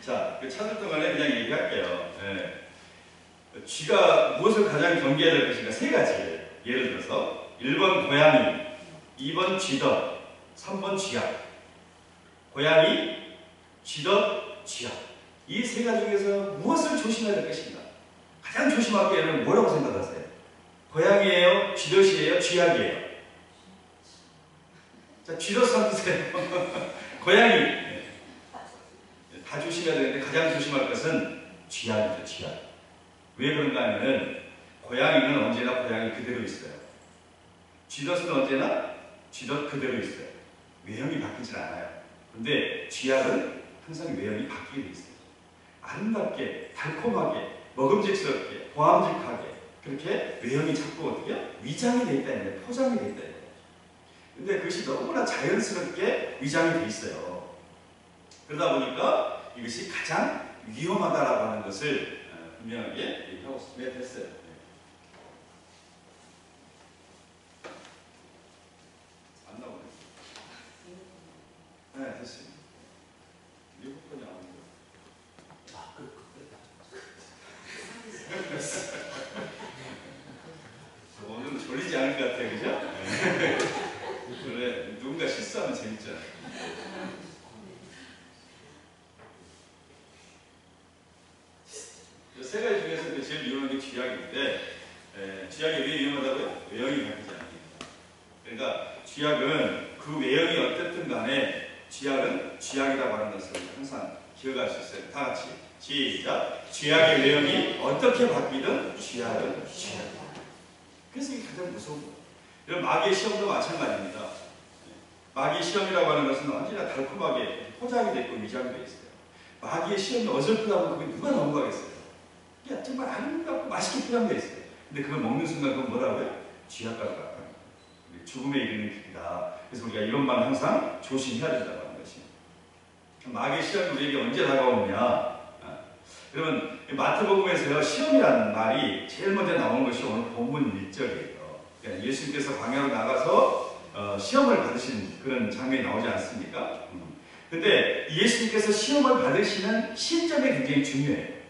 자, 찾을 동안에 그냥 얘기할게요. 네. 쥐가 무엇을 가장 경계해야 될 것인가? 세 가지. 예를 들어서 1번 고양이, 2번 쥐덫, 3번 쥐약. 고양이, 쥐덫, 쥐약. 이 세 가지 중에서 무엇을 조심해야 될 것인가? 가장 조심할 게는 뭐라고 생각하세요? 고양이에요? 쥐덫이에요? 쥐약이에요? 자, 쥐덫 삼으세요. 고양이. 다 조심해야 되는데 가장 조심할 것은 쥐약이죠, 쥐약. 왜 그런가 하면은 고양이는 언제나 고양이 그대로 있어요. 쥐덫은 언제나 쥐덫 그대로 있어요. 외형이 바뀌질 않아요. 근데 쥐약은 항상 외형이 바뀌게 돼 있어요. 아름답게, 달콤하게, 먹음직스럽게, 보암직하게 그렇게 외형이 자꾸 어떻게 위장이 돼 있다는 거예요. 포장이 돼 있다는 거예요. 근데 그것이 너무나 자연스럽게 위장이 돼 있어요. 그러다 보니까 이것이 가장 위험하다라고 하는 것을 분명하게 얘기하고 있습니다. 네, 됐어요. 안 나오네. 네, 됐습니다. 6번이 안 나오네요. 오늘은 졸리지 않을 것 같아요, 그죠? 그래, 누군가 실수하면 재밌잖아. 세 가지 중에서 제일 위험한 게 쥐약인데, 쥐약이 왜 위험하다고요? 외형이 바뀌지 않습니다. 그러니까 쥐약은 그 외형이 어쨌든 간에 쥐약은 쥐약이라고 하는 것을 항상 기억할 수 있어요. 다 같이 시작. 쥐약의 외형이 어떻게 바뀌든 쥐약은 쥐약이다. 그래서 이게 가장 무서운 거예요. 이런 마귀의 시험도 마찬가지입니다. 마귀의 시험이라고 하는 것은 언제나 달콤하게 포장이 되어 있고 위장이 되어 있어요. 마귀의 시험이 어설프다고 그게 누가 넘어가겠어요? 야, 정말 아름답고 맛있게 포장되어 있어요. 근데 그걸 먹는 순간 그건 뭐라고요? 쥐약과도 같아요. 죽음에 이르는 길이다. 그래서 우리가 이런 말 항상 조심해야 된다고 하는 것입니다. 마귀의 시험이 우리에게 언제 다가오느냐? 그러면 마태복음에서요, 시험이라는 말이 제일 먼저 나오는 것이 오늘 본문 1절이에요. 그러니까 예수님께서 광야로 나가서 시험을 받으신 그런 장면이 나오지 않습니까? 근데 예수님께서 시험을 받으시는 시점이 굉장히 중요해요.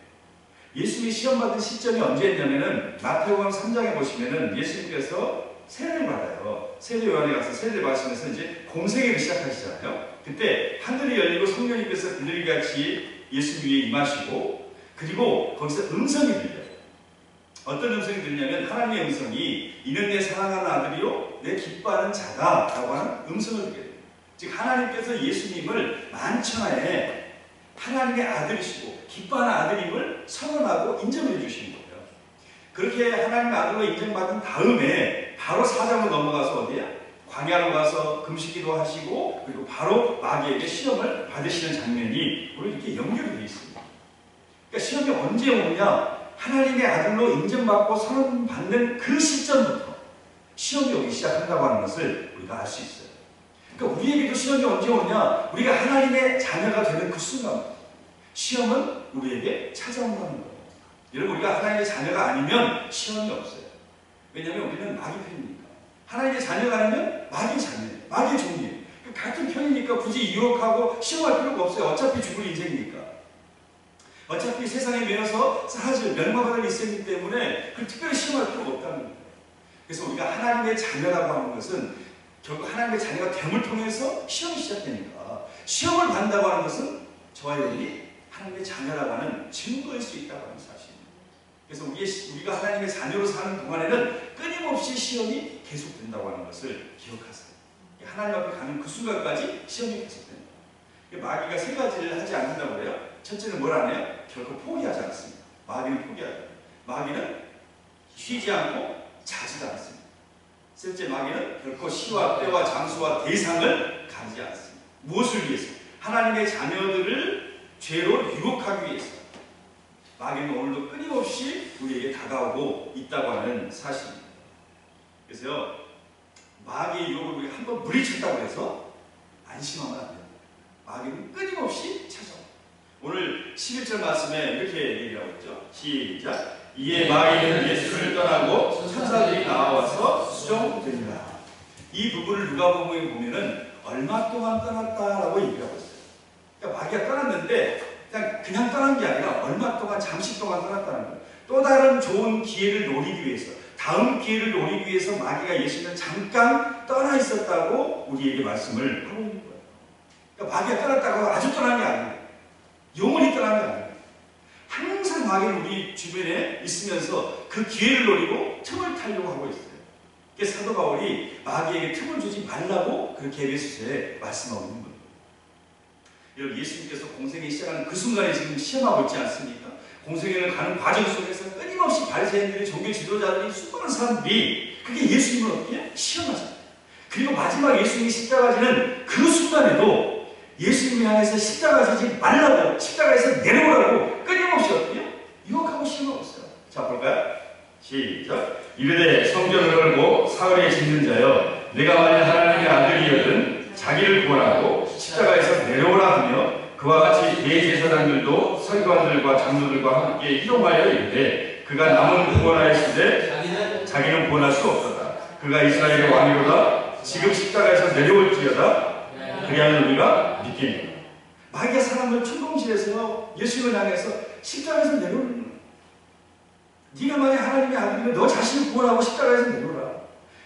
예수님이 시험 받은 시점이 언제였냐면은 마태복음 3장에 보시면은 예수님께서 세례를 받아요. 세례 요한에 가서 세례를 받으시면서 이제 공생애를 시작하시잖아요. 그때 하늘이 열리고 성령님께서 비둘기같이 예수님 위에 임하시고, 그리고 거기서 음성이 들려요. 어떤 음성이 들리냐면 하나님의 음성이 이는 내 사랑하는 아들이요 내 기뻐하는 자다 라고 하는 음성을 듣게 돼요. 즉 하나님께서 예수님을 만천하에 하나님의 아들이시고 기뻐하는 아들임을 선언하고 인정해 주시는 거예요. 그렇게 하나님의 아들로 인정받은 다음에 바로 사장으로 넘어가서 어디야? 광야로 가서 금식기도 하시고, 그리고 바로 마귀에게 시험을 받으시는 장면이 우리 이렇게 연결이 되어 있습니다. 그러니까 시험이 언제 오느냐? 하나님의 아들로 인정받고 선언받는 그 시점부터 시험이 오기 시작한다고 하는 것을 우리가 알 수 있어요. 그러니까 우리에게도 시험이 언제 오느냐? 우리가 하나님의 자녀가 되는 그 순간 시험은 우리에게 찾아온다는 거예요. 여러분, 우리가 하나님의 자녀가 아니면 시험이 없어요. 왜냐하면 우리는 마귀 편이니까. 하나님의 자녀가 아니면 마귀 자녀예요. 마귀 종이에요. 같은 편이니까 굳이 유혹하고 시험할 필요가 없어요. 어차피 죽을 인생이니까. 어차피 세상에 매여서 사라질 멸망받을 인생이기 때문에 그 특별히 시험할 필요가 없다는 거예요. 그래서 우리가 하나님의 자녀라고 하는 것은 결국 하나님의 자녀가 됨을 통해서 시험이 시작되니까, 시험을 받는다고 하는 것은 저와 여러분이 하나님의 자녀라고 하는 증거일 수 있다고 하는 사실입니다. 그래서 우리가 하나님의 자녀로 사는 동안에는 끊임없이 시험이 계속된다고 하는 것을 기억하세요. 하나님 앞에 가는 그 순간까지 시험이 계속된다. 마귀가 세 가지를 하지 않는다고 해요. 첫째는 뭘 안 해요? 결코 포기하지 않습니다. 마귀는 포기하지 않아요. 마귀는 쉬지 않고 자지도 않습니다. 셋째, 마귀는 결코 시와 때와 장소와 대상을 가리지 않습니다. 무엇을 위해서? 하나님의 자녀들을 죄로 유혹하기 위해서. 마귀는 오늘도 끊임없이 우리에게 다가오고 있다고 하는 사실입니다. 그래서요, 마귀의 유혹을 우리가 한번 물리쳤다고 해서 안심하면 안 됩니다. 마귀는 끊임없이 찾아옵니다. 오늘 11절 말씀에 이렇게 얘기하고 있죠. 시작. 이에 마귀는 예수를 떠나고 천사들이 나와서 수종되니라. 이 부분을 누가복음에 보면은 얼마 동안 떠났다라고 얘기하고 있어요. 그러니까 마귀가 떠났는데 그냥 떠난 게 아니라 얼마 동안 잠시 동안 떠났다는 거예요. 또 다른 좋은 기회를 노리기 위해서, 다음 기회를 노리기 위해서 마귀가 예수님을 잠깐 떠나 있었다고 우리에게 말씀을 하고 있는 거예요. 그러니까 마귀가 떠났다고 아주 떠난 게 아니에요. 영원히 떠난 게 아니에요. 항상 마귀는 우리 주변에 있으면서 그 기회를 노리고 틈을 타려고 하고 있어요. 그래서 사도 바울이 마귀에게 틈을 주지 말라고 그렇게 에베소서에 말씀하고 있는 거예요. 여러분, 예수님께서 공생에 시작하는 그 순간에 지금 시험하고 있지 않습니까? 공생애를 가는 과정 속에서 끊임없이 바리새인들이, 종교 지도자들이, 수많은 사람들이 그게 예수님을 어떻게 시험하잖아요. 그리고 마지막 예수님이 십자가 지는 그 순간에도 예수님을 향해서 십자가 지지 말라고, 십자가에서 내려오라고 끊임없이 어떻게 유혹하고 시험하고 있어요. 자, 볼까요? 시작. 이르되 성전을 걸고 사흘에 짓는 자여, 내가 만일 하나님의 아들이거든 자기를 구원하고 십자가에서 내려오라 하며, 그와 같이 대제사장들도 서기관들과 장로들과 함께 희롱하여 이르되, 그가 남은 구원하였으되 자기는 구원할 수 없었다. 그가 이스라엘의 왕이로다. 지금 십자가에서 내려올지어다. 그리하면 우리가 믿겠느냐. 마귀가 사람을 천공실에서 예수님을 향해서 십자가에서 내려오는 거예요. 네가 만약 하나님의 아들이면 너 자신을 구원하고 십자가에서 내려오라.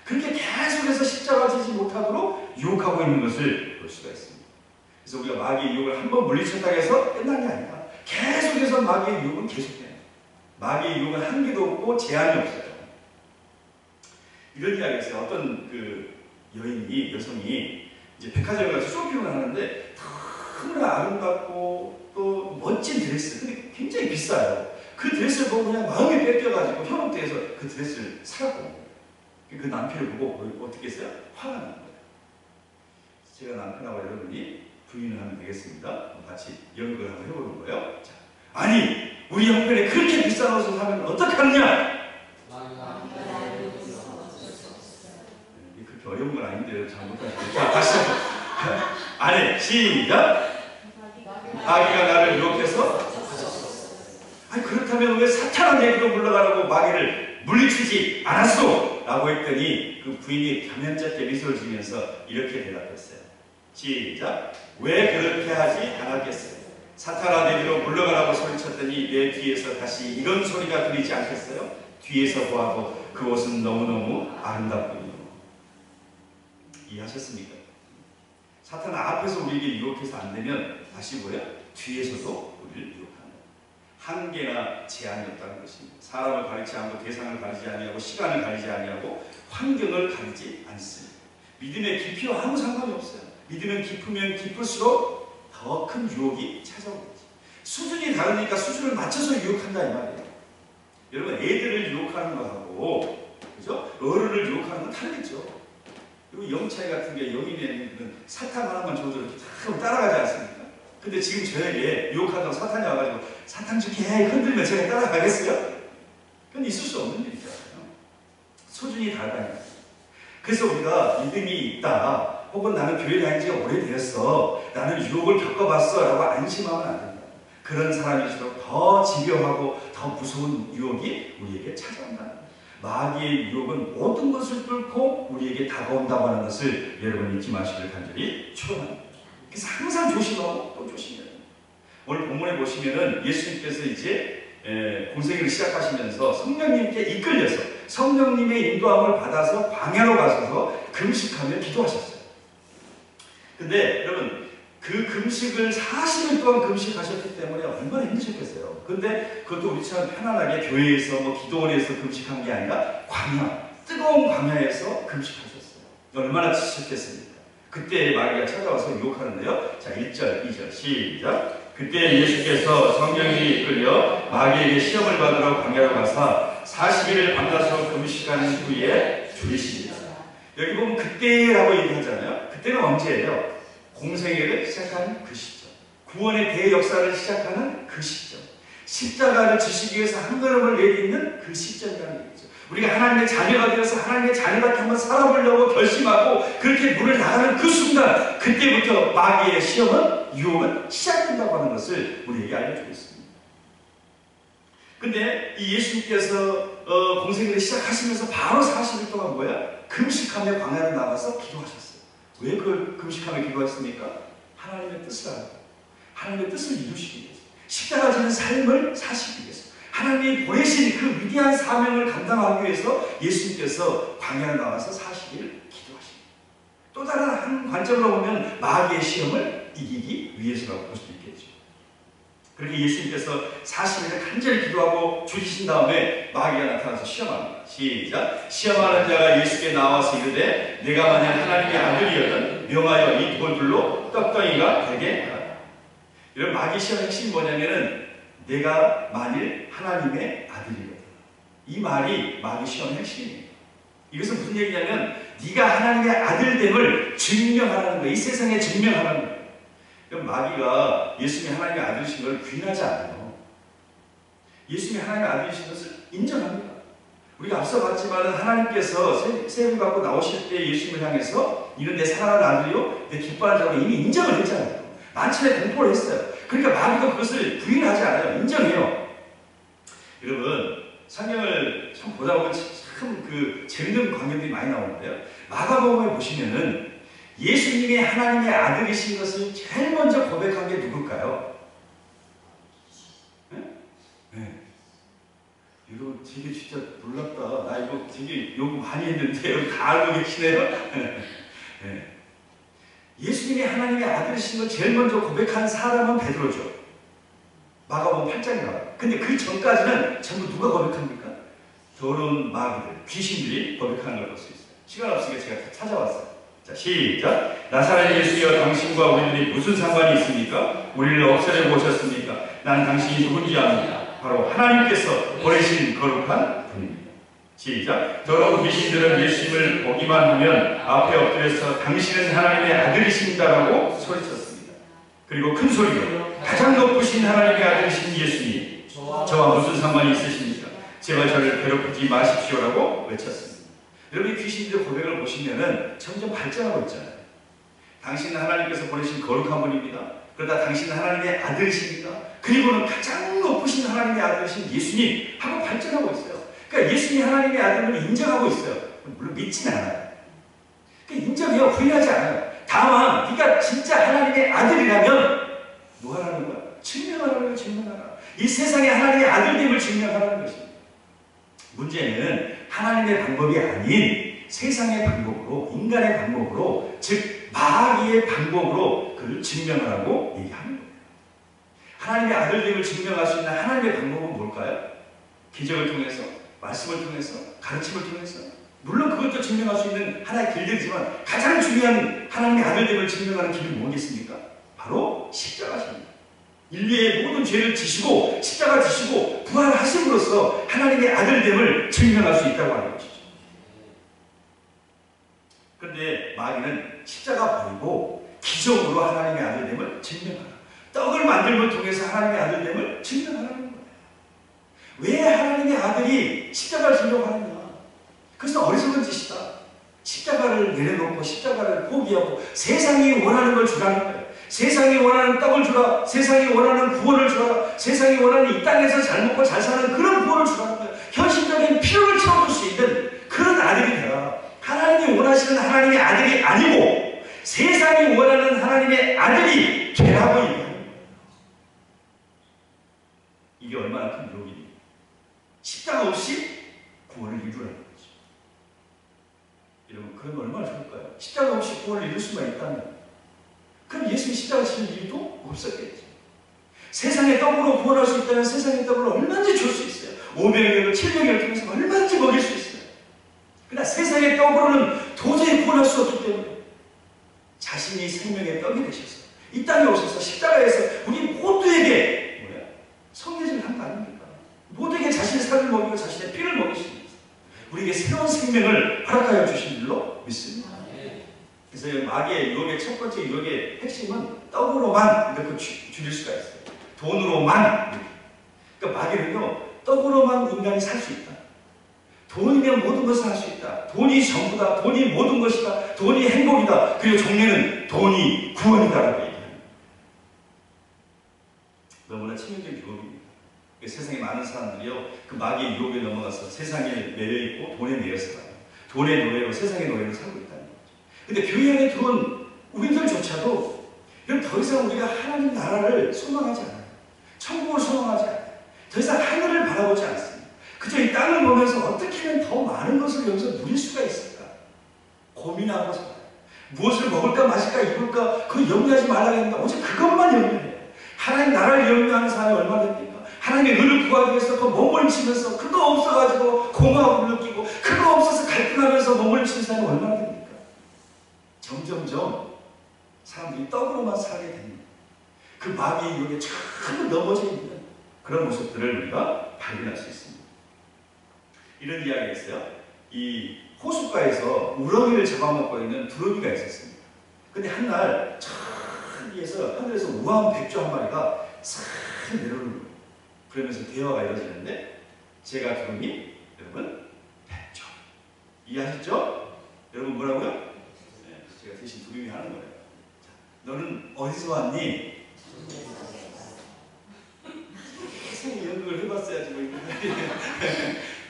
그렇게 계속해서 십자가 지지 못하도록 유혹하고 있는 것을 볼 수가 있습니다. 그래서 우리가 마귀의 유혹을 한번 물리쳤다고 해서 끝난 게 아니라 계속해서 마귀의 유혹은 계속해요. 마귀의 유혹은 한계도 없고 제한이 없어요. 이런 이야기가 있어요. 어떤 그 여성이 이제 백화점에 가서 쇼핑을 하는데 너무나 아름답고 또 멋진 드레스, 근데 굉장히 비싸요. 그 드레스를 보고 그냥 마음이 뺏겨가지고 현혹돼서 그 드레스를 사갖고 그 남편을 보고 어떻게 했어요? 화가 난 거예요. 제가 남편하고 여러분이 부인을 하면 되겠습니다. 같이 연극을 한번 해보는 거예요. 자, 아니 우리 형편에 그렇게 비싼 옷을 사면 어떡하느냐? 그렇게 어려운 건 아닌데요. 잘못하시죠. 자, 다시 아니 시작. 마귀가 나를 유혹해서, 아니 그렇다면 왜 사탄한 얘기로 물러가라고 마귀를 물리치지 않았소? 라고 했더니 그 부인이 겸연쩍게 미소를 지면서 이렇게 대답했어요. 시작. 왜 그렇게 하지 않았겠어요? 사탄아 내게로 물러가라고 소리쳤더니 내 뒤에서 다시 이런 소리가 들리지 않겠어요? 뒤에서 보아도 그 옷은 너무너무 아름답군요. 이해하셨습니까? 사탄은 앞에서 우리에게 유혹해서 안 되면 다시 뭐야? 뒤에서도 우리를 유혹한다. 한계나 제한이 없다는 것입니다. 사람을 가리지 않고 대상을 가리지 아니하고 시간을 가리지 아니하고 환경을 가리지 않습니다. 믿음의 깊이와 아무 상관이 없어요. 믿으면 깊으면 깊을수록 더 큰 유혹이 찾아오겠지. 수준이 다르니까 수준을 맞춰서 유혹한다 이 말이에요. 여러분, 애들을 유혹하는 거하고 그죠? 어른을 유혹하는 건 다르겠죠. 그리고 영차이 같은 게 영인에는 사탕 하나만 줘도 이렇게 탁 따라가지 않습니까? 근데 지금 저에게 유혹하다고 사탄이 와가지고 사탕 줄게 흔들면 제가 따라가겠어요? 그건 있을 수 없는 일이잖아요. 수준이 다르다니까. 그래서 우리가 믿음이 있다, 혹은 나는 교회 다닌 지가 오래되었어, 나는 유혹을 겪어봤어 라고 안심하면 안 된다. 그런 사람일수록 더 집요하고 더 무서운 유혹이 우리에게 찾아온다. 마귀의 유혹은 모든 것을 뚫고 우리에게 다가온다고 하는 것을 여러분 잊지 마시길 간절히 축원합니다. 그래서 항상 조심하고 또 조심해야 됩니다. 오늘 본문에 보시면은 예수님께서 이제 공생애를 시작하시면서 성령님께 이끌려서 성령님의 인도함을 받아서 광야로 가셔서 금식하며 기도하셨어요. 근데 여러분, 그 금식을 40일 동안 금식하셨기 때문에 얼마나 힘드셨겠어요. 근데 그것도 우리처럼 편안하게 교회에서 기도원에서 금식한 게 아니라 광야, 뜨거운 광야에서 금식하셨어요. 얼마나 지쳤겠습니까? 그때 마귀가 찾아와서 유혹하는데요. 자, 1절, 2절 시작. 그때 예수께서 성령이 이끌려 마귀에게 시험을 받으러 광야로 가사 40일을 밤낮으로 금식하는 후에 죽이십니다. 여기 보면 그때라고 얘기하잖아요. 그때는 언제예요? 공생애를 시작하는 그 시점, 구원의 대역사를 시작하는 그 시점, 십자가를 지시기 위해서 한 걸음을 내딛는 그 시점이라는 얘기죠. 우리가 하나님의 자녀가 되어서 하나님의 자녀답게 한번 살아보려고 결심하고 그렇게 문을 나가는 그 순간, 그때부터 마귀의 시험은, 유혹은 시작된다고 하는 것을 우리에게 알려주고 있습니다. 근데 이 예수님께서 공생애를 시작하시면서 바로 40일 동안 뭐야? 금식하며 광야로 나가서 기도하셨어요. 왜 그걸 금식하며 기도했습니까? 하나님의 뜻을 알고, 하나님의 뜻을 이루시기 위해서, 십자가 지는 삶을 사시기 위해서, 하나님이 보내신 그 위대한 사명을 감당하기 위해서 예수님께서 광야에 나와서 40일 기도하십니다. 또 다른 한 관점으로 보면 마귀의 시험을 이기기 위해서라고 볼 수 있겠죠. 그렇게 예수님께서 40일을 간절히 기도하고 죽이신 다음에 마귀가 나타나서 시험합니다. 시작. 시험하는 자가 예수께 나와서 이르되 내가 만약 하나님의 아들이거든 명하여 이 돌들로 떡덩이가 되게 하라. 이런 마귀 시험의 핵심이 뭐냐면은 내가 만일 하나님의 아들이거든. 이 말이 마귀 시험의 핵심이에요. 이것은 무슨 얘기냐면 네가 하나님의 아들됨을 증명하라는 거예요. 이 세상에 증명하라는 거예요. 그럼 마귀가 예수님이 하나님의 아들이신 걸 부인하지 않아요. 예수님이 하나님의 아들이신 것을 인정합니다. 우리가 앞서 봤지만 하나님께서 세례를 받고 나오실 때 예수님을 향해서 이는 내 사랑하는 아들이요 내 기뻐하는 자로 이미 인정을 했잖아요. 만천에 공포를 했어요. 그러니까 마귀도 그것을 부인하지 않아요. 인정해요. 여러분 성경을 참 보다 보면 참 그 재밌는 광경들이 많이 나오는데요. 마가복음에 보시면은 예수님이 하나님의 아들이신 것을 제일 먼저 고백한 게 누굴까요? 네? 네. 이거 되게 진짜 놀랍다. 나 이거 되게 요구 많이 했는데 여기 다 알고 계시네요. 네. 예수님이 하나님의 아들이신 걸 제일 먼저 고백한 사람은 베드로죠. 마가복음 8장에 나와요. 근데 그 전까지는 전부 누가 고백합니까? 더러운 마귀들, 귀신들이 고백하는 걸 볼 수 있어요. 시간 없으니까 제가 다 찾아왔어요. 자, 시작. 나사렛 예수여 당신과 우리들이 무슨 상관이 있습니까? 우리를 없애려고 오셨습니까? 난 당신이 누군지 압니다. 바로 하나님께서 보내신 거룩한 분입니다. 시작. 더러운 귀신들은 예수님을 보기만 하면 앞에 엎드려서 당신은 하나님의 아들이십니다라고 소리쳤습니다. 그리고 큰 소리로 가장 높으신 하나님의 아들이신 예수님, 저와 무슨 상관이 있으십니까? 제발 저를 괴롭히지 마십시오라고 외쳤습니다. 여러분이 귀신들의 고백을 보시면은 점점 발전하고 있잖아요. 당신은 하나님께서 보내신 거룩한 분입니다. 그러다 당신은 하나님의 아들이십니다. 그리고는 가장 높으신 하나님의 아들이신 예수님 하고 발전하고 있어요. 그러니까 예수님이 하나님의 아들을 인정하고 있어요. 물론 믿지는 않아요. 그러니까 인정해요. 부인하지 않아요. 다만 네가 진짜 하나님의 아들이라면 뭐 하라는 거야? 증명하라는 거야. 증명하라. 이 세상에 하나님의 아들됨을 증명하라는 것입니다. 문제는 하나님의 방법이 아닌 세상의 방법으로, 인간의 방법으로, 즉 마귀의 방법으로 그를 증명하라고 얘기하는 거예요. 하나님의 아들됨을 증명할 수 있는 하나님의 방법은 뭘까요? 기적을 통해서, 말씀을 통해서, 가르침을 통해서. 물론 그것도 증명할 수 있는 하나의 길들이지만 가장 중요한 하나님의 아들됨을 증명하는 길이 뭐겠습니까? 바로 십자가입니다. 인류의 모든 죄를 지시고 십자가 지시고 부활하심으로써 하나님의 아들됨을 증명할 수 있다고 하는 것이죠. 그런데 마귀는 십자가 버리고 기적으로 하나님의 아들됨을 증명하라. 떡을 만들면 통해서 하나님의 아들됨을 증명하라는 거예요. 왜 하나님의 아들이 십자가를 지려고 하느냐? 그것은 어리석은 짓이다. 십자가를 내려놓고 십자가를 포기하고 세상이 원하는 걸 주라는 거예요. 세상이 원하는 떡을 주라. 세상이 원하는 구원을 주라. 세상이 원하는 이 땅에서 잘 먹고 잘 사는 그런 구원을 주라는 거예요. 현실적인 필요를 채워줄 수 있는 그런 아들이 되라. 하나님이 원하시는 하나님의 아들이 아니고 세상이 원하는 하나님의 아들이 되라고 얘기하는 거예요. 이게 얼마나 큰 유혹입니까? 십자가 없이 구원을 이루라는 거죠. 여러분, 그러면 얼마나 좋을까요? 십자가 없이 구원을 이룰 수만 있다면 그럼 예수님이 십자가 지는 이유도 없었겠죠. 세상의 떡으로 구원할 수 있다면 세상의 떡으로 얼마든지 줄 수 있어요. 500명을 700명을 통해서 얼마든지 먹일 수 있어요. 그러나 세상의 떡으로는 도저히 구원할 수 없기 때문에 자신이 생명의 떡이 되셔서 이 땅에 오셔서 십자가에서 우리 모두에게 성례제를 한 거 아닙니까? 모두에게 자신의 살을 먹이고 자신의 피를 먹이십니다. 우리에게 새로운 생명을 허락하여 주신 줄로 믿습니다. 그래서 마귀의 유혹의 첫 번째 유혹의 핵심은 떡으로만 이렇게 줄일 수가 있어요. 돈으로만. 그러니까 마귀는요, 떡으로만 인간이 살 수 있다. 돈이면 모든 것을 할 수 있다. 돈이 전부다. 돈이 모든 것이다. 돈이 행복이다. 그리고 종례는 돈이 구원이다라고 얘기합니다. 너무나 치명적인 유혹입니다. 세상에 많은 사람들이요, 그 마귀의 유혹에 넘어가서 세상에 매여있고 돈에 매여 살아요. 돈의 노예로 세상의 노예로 살고 있다는 거죠. 근데 교회 안에 들어온 우리들조차도 그럼 더 이상 우리가 하나님 나라를 소망하지 않아요. 천국을 소망하지 않아요. 더 이상 하늘을 바라보지 않습니다. 그저 이 땅을 보면서 어떻게 하면 더 많은 것을 여기서 누릴 수가 있을까? 고민하고 살아요. 무엇을 먹을까 마실까 입을까 그거 염려하지 말라고 했는데 오직 그것만 염려해요. 하나님 나라를 염려하는 사람이 얼마나 됩니까? 하나님의 의를 구하기 위해서 그 몸부림치면서 그거 없어가지고 공허함을 느끼고 그거 없어서 갈등하면서 몸부림치는 사람이 얼마나 됩니까? 점점점 사람들이 떡으로만 살게 됩니다. 그 마귀의 유혹에 전부 넘어져 있는 그런 모습들을 우리가 발견할 수 있습니다. 이런 이야기가 있어요. 이 호숫가에서 우렁이를 잡아먹고 있는 두루미가 있었습니다. 근데 한날 저 위에서 하늘에서 우아한 백조 한 마리가 싹 내려오는 거예요. 그러면서 대화가 이루어지는데 제가 두루미, 여러분 백조. 이해하셨죠? 여러분 뭐라고요? 네, 제가 대신 두루미 하는 거예요. 자, 너는 어디서 왔니? 계속 연극을 해봤어야지 뭐 이거.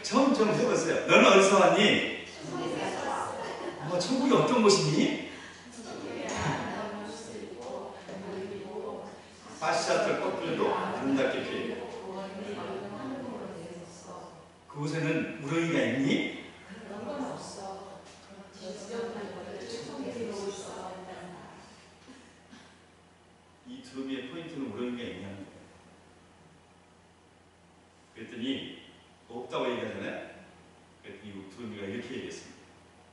점점 해봤어요. 너는 어디서 왔니? 천국이 어떤 곳이니? 바시아틀 꽃들도 아름답게 피고 그곳에는 우렁이가 있니? 이 두루미의 포인트는 우렁이가 있냐는 거예요. 그랬더니 없다고 얘기하잖아요. 그랬더니 두루미가 이렇게 얘기했습니다.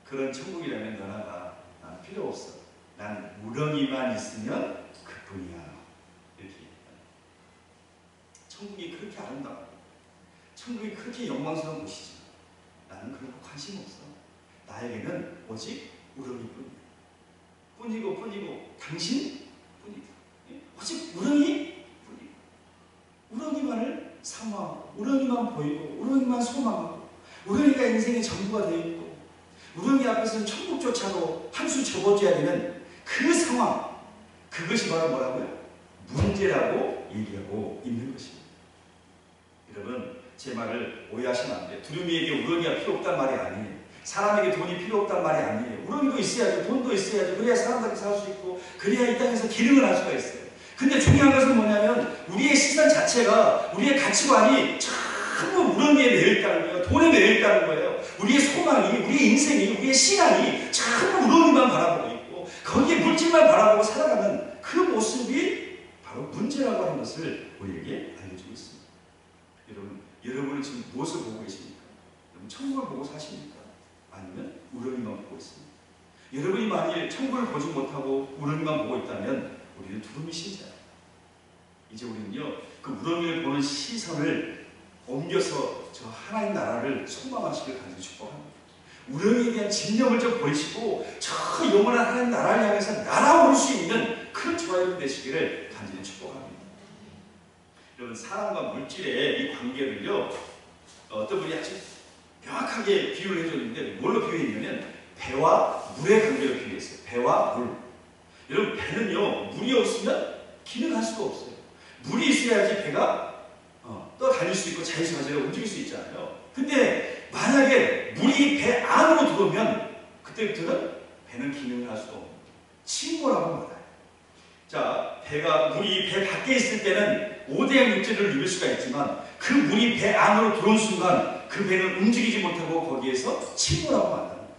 그런 천국이라면 너나 나, 난 필요 없어. 난 우렁이만 있으면 그뿐이야. 이렇게 얘기합니다. 천국이 그렇게 아름답고 천국이 그렇게 영광스러운 곳이지. 나는 그런 거 관심 없어. 나에게는 오직 우렁이뿐이야. 뿐이고 당신 뿐이고 오직 우렁이 뿐이고 우렁이만을 사모하고 우렁이만 보이고 우렁이만 소망하고 우렁이가 인생의 전부가 되어 있고 우렁이 앞에서는 천국조차도 한 수 접어줘야 되는 그 상황, 그것이 바로 뭐라고요? 문제라고 얘기하고 있는 것입니다. 여러분 제 말을 오해하시면 안 돼요. 두루미에게 우렁이가 필요 없단 말이 아니에요. 사람에게 돈이 필요 없단 말이 아니에요. 우렁이도 있어야죠. 돈도 있어야죠. 그래야 사람들이 살 수 있고 그래야 이 땅에서 기능을 할 수가 있어요. 근데 중요한 것은 뭐냐면 우리의 시선 자체가 우리의 가치관이 전부 우렁이에 매여있다는 거예요. 돈에 매여있다는 거예요. 우리의 소망이, 우리의 인생이, 우리의 신앙이 전부 우렁이만 바라보고 있고 거기에 물질만 바라보고 살아가는 그 모습이 바로 문제라고 하는 것을 우리에게 알려주고 있습니다. 여러분은 지금 무엇을 보고 계십니까? 여러분 천국을 보고 사십니까? 아니면 우렁이만 보고 있습니까? 여러분이 만일 천국을 보지 못하고 우렁이만 보고 있다면 우리는 두루미 신자예요. 이제 우리는요 그 우렁이를 보는 시선을 옮겨서 저 하나님 나라를 소망하시길 간절히 축복합니다. 우렁이에 대한 집념을 좀 버리시고 저 영원한 하나님 나라를 향해서 날아오를 수 있는 그런 저와 여러분 되시기를 간절히 축복합니다. 여러분 사람과 물질의 이 관계를요 어떤 분이 아주 명확하게 비유를 해줬는데 뭘로 비유했냐면 배와 물의 관계로 비유했어요. 배와 물. 여러분 배는요 물이 없으면 기능할 수가 없어요. 물이 있어야지 배가 떠다닐 수 있고 자유자재로 움직일 수 있잖아요. 근데 만약에 물이 배 안으로 들어오면 그때부터는 배는 기능을 할 수가 없는 침몰하고 말아요. 자, 물이 배 밖에 있을 때는 5대의 물질을 누릴 수가 있지만 그 물이 배 안으로 들어온 순간 그 배는 움직이지 못하고 거기에서 침몰하고 만다는 거예요.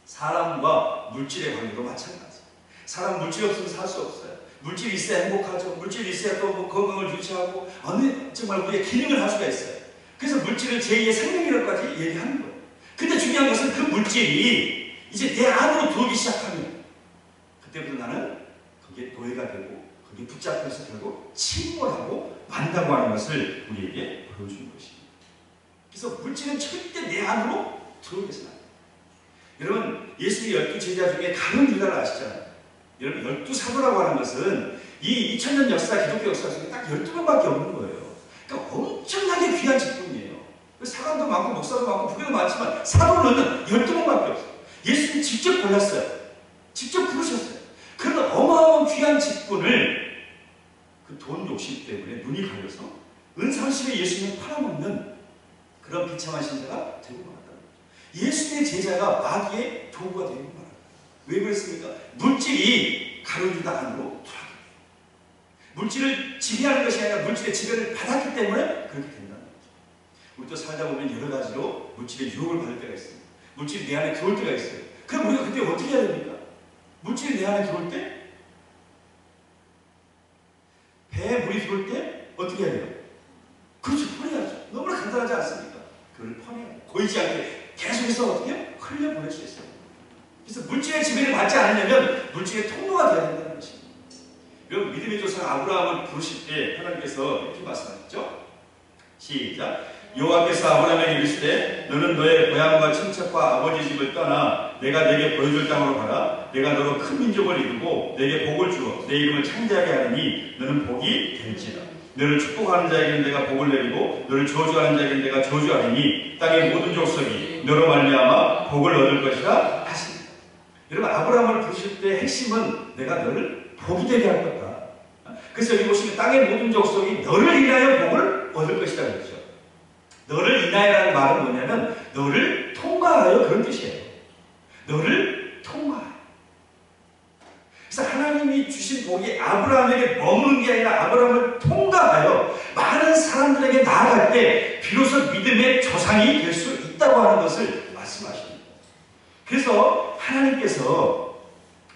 사람과 물질의 관계도 마찬가지예요. 사람 물질이 없으면 살 수 없어요. 물질이 있어야 행복하죠. 물질이 있어야 또 건강을 유지하고 정말 우리의 기능을 할 수가 있어요. 그래서 물질을 제2의 생명이라고까지 얘기하는 거예요. 근데 중요한 것은 그 물질이 이제 내 안으로 들어오기 시작하면 그때부터 나는 거기에 노예가 되고 거기에 붙잡혀서 결국 침몰하고 만다고 하는 것을 우리에게 보여주는 것입니다. 그래서 물질은 절대 내 안으로 들어오겠어요. 여러분 예수님의 12제자 중에 가룟 유다를 아시잖아요. 여러분 12사도라고 하는 것은 이 2000년 역사, 기독교 역사 속에 딱 12명밖에 없는 거예요. 그러니까 엄청나게 귀한 직분이에요. 사관도 많고 목사도 많고 부교도 많지만 사도는 12명밖에 없어요. 예수님이 직접 골랐어요. 직접 부르셨어요. 그런 어마어마한 귀한 직분을 그 돈 욕심 때문에 눈이 가려서 은상심에 예수님을 팔아먹는 그런 비참한 신자가 되고 말았다. 예수님의 제자가 마귀의 도구가 되고 말았다. 왜 그랬습니까? 물질이 가로주다 안으로 들어가게 돼요. 물질을 지배하는 것이 아니라 물질의 지배를 받았기 때문에 그렇게 된다는 거죠. 우리도 살다 보면 여러 가지로 물질의 유혹을 받을 때가 있습니다. 물질이 내 안에 들어올 때가 있어요. 그럼 우리가 그때 어떻게 해야 됩니까? 물질이 내 안에 들어올 때, 배에 물이 들어올 때 어떻게 해야 돼요? 그렇죠. 퍼내야죠. 너무나 간단하지 않습니까? 그걸 퍼내야 돼요. 고이지 않게 계속해서 어떻게 해요? 흘려보낼 수 있어요. 그래서 물질의 지배를 받지 않으려면 물질의 통로가 되어야 된다는 것입니다. 여러분, 믿음의 조상 아브라함을 부르실 때 하나님께서 이렇게 말씀하셨죠? 시작. 여호와께서 아브라함에게 이르시되 너는 너의 고향과 친척과 아버지 집을 떠나 내가 내게 보여줄 땅으로 가라. 내가 너로 큰 민족을 이루고 내게 복을 주어 내 이름을 창대하게 하리니 너는 복이 될지라. 너를 축복하는 자에게는 내가 복을 내리고 너를 저주하는 자에게는 내가 저주하리니 땅의 모든 족속이 너로 말미암아 복을 얻을 것이라 하십니다. 여러분, 아브라함을 부르실 때 핵심은 내가 너를 복이 되게 할 거다. 그래서 여기 보시면 땅의 모든 족속이 너를 인하여 복을 얻을 것이다 그랬죠. 너를 인하여라는 말은 뭐냐면 너를 통과하여 그런 뜻이에요. 너를 통과하여. 그래서 하나님이 주신 복이 아브라함에게 머무는 게 아니라 아브라함을 통과하여 많은 사람들에게 나아갈 때 비로소 믿음의 조상이 될 수 있다고 하는 것을 말씀하십니다. 그래서 하나님께서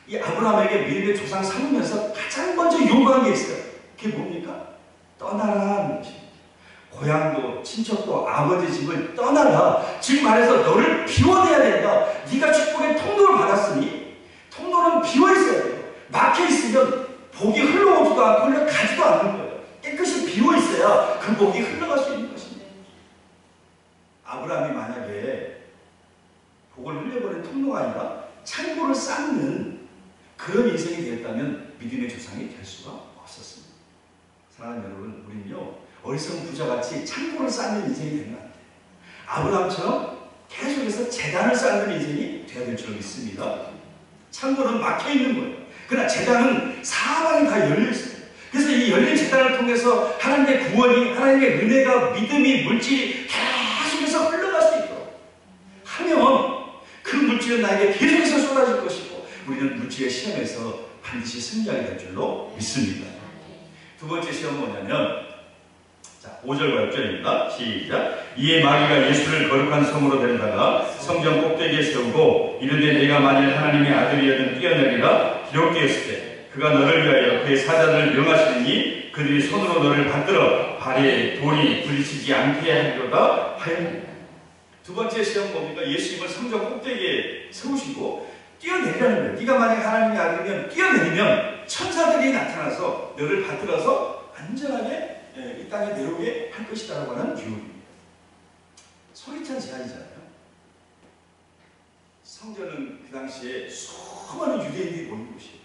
이 아브라함에게 믿음의 조상 삼으면서 가장 먼저 요구한 게 있어요. 그게 뭡니까? 떠나라는 것입니다. 고향도 친척도 아버지 집을 떠나라. 즉 말해서 너를 비워내야 된다. 네가 축복의 통로를 받았으니 통로는 비워있어야 돼요. 막혀있으면 복이 흘러오지도 않고 흘러가지도 않는 거예요. 깨끗이 비워있어야 그 복이 흘러갈 수 있는 것입니다. 아브라함이 만약에 복을 흘려버린 통로가 아니라 창고를 쌓는 그런 인생이 되었다면 믿음의 조상이 될 수가 없었습니다. 사랑하는 여러분, 우리는요 어리석은 부자같이 창고를 쌓는 인생이 되면 안 돼요. 아브라함처럼 계속해서 재단을 쌓는 인생이 되어야 될 줄 믿습니다. 창고는 막혀있는 거예요. 그러나 재단은 사방이 다 열려있어요. 그래서 이 열린 재단을 통해서 하나님의 구원이, 하나님의 은혜가, 믿음이, 물질이 계속해서 흘러갈 수 있도록 하면 그 물질은 나에게 계속해서 쏟아질 것이고 우리는 물질의 시험에서 반드시 승리하게 될 줄로 믿습니다. 두 번째 시험은 뭐냐면 5절과 6절입니다. 시작. 이에 마귀가 예수를 거룩한 성으로 데려다가 성전 꼭대기에 세우고 이르되 내가 만일 하나님의 아들이여든 뛰어내리라 기록되었을 때 그가 너를 위하여 그의 사자들을 명하시니 그들이 손으로 너를 받들어 발에 돌이 부딪히지 않게 하리로다 하였느니라. 두 번째 시험은 뭡니까? 예수님을 성전 꼭대기에 세우시고 뛰어내리라는 거예요. 네가 만약 하나님의 아들이면 뛰어내리면 천사들이 나타나서 너를 받들어서 안전하게 이 땅에 내려오게 할 것이다라고 하는 유혹입니다. 소리찬 제안이잖아요. 성전은 그 당시에 수많은 유대인들이 모인 곳이에요.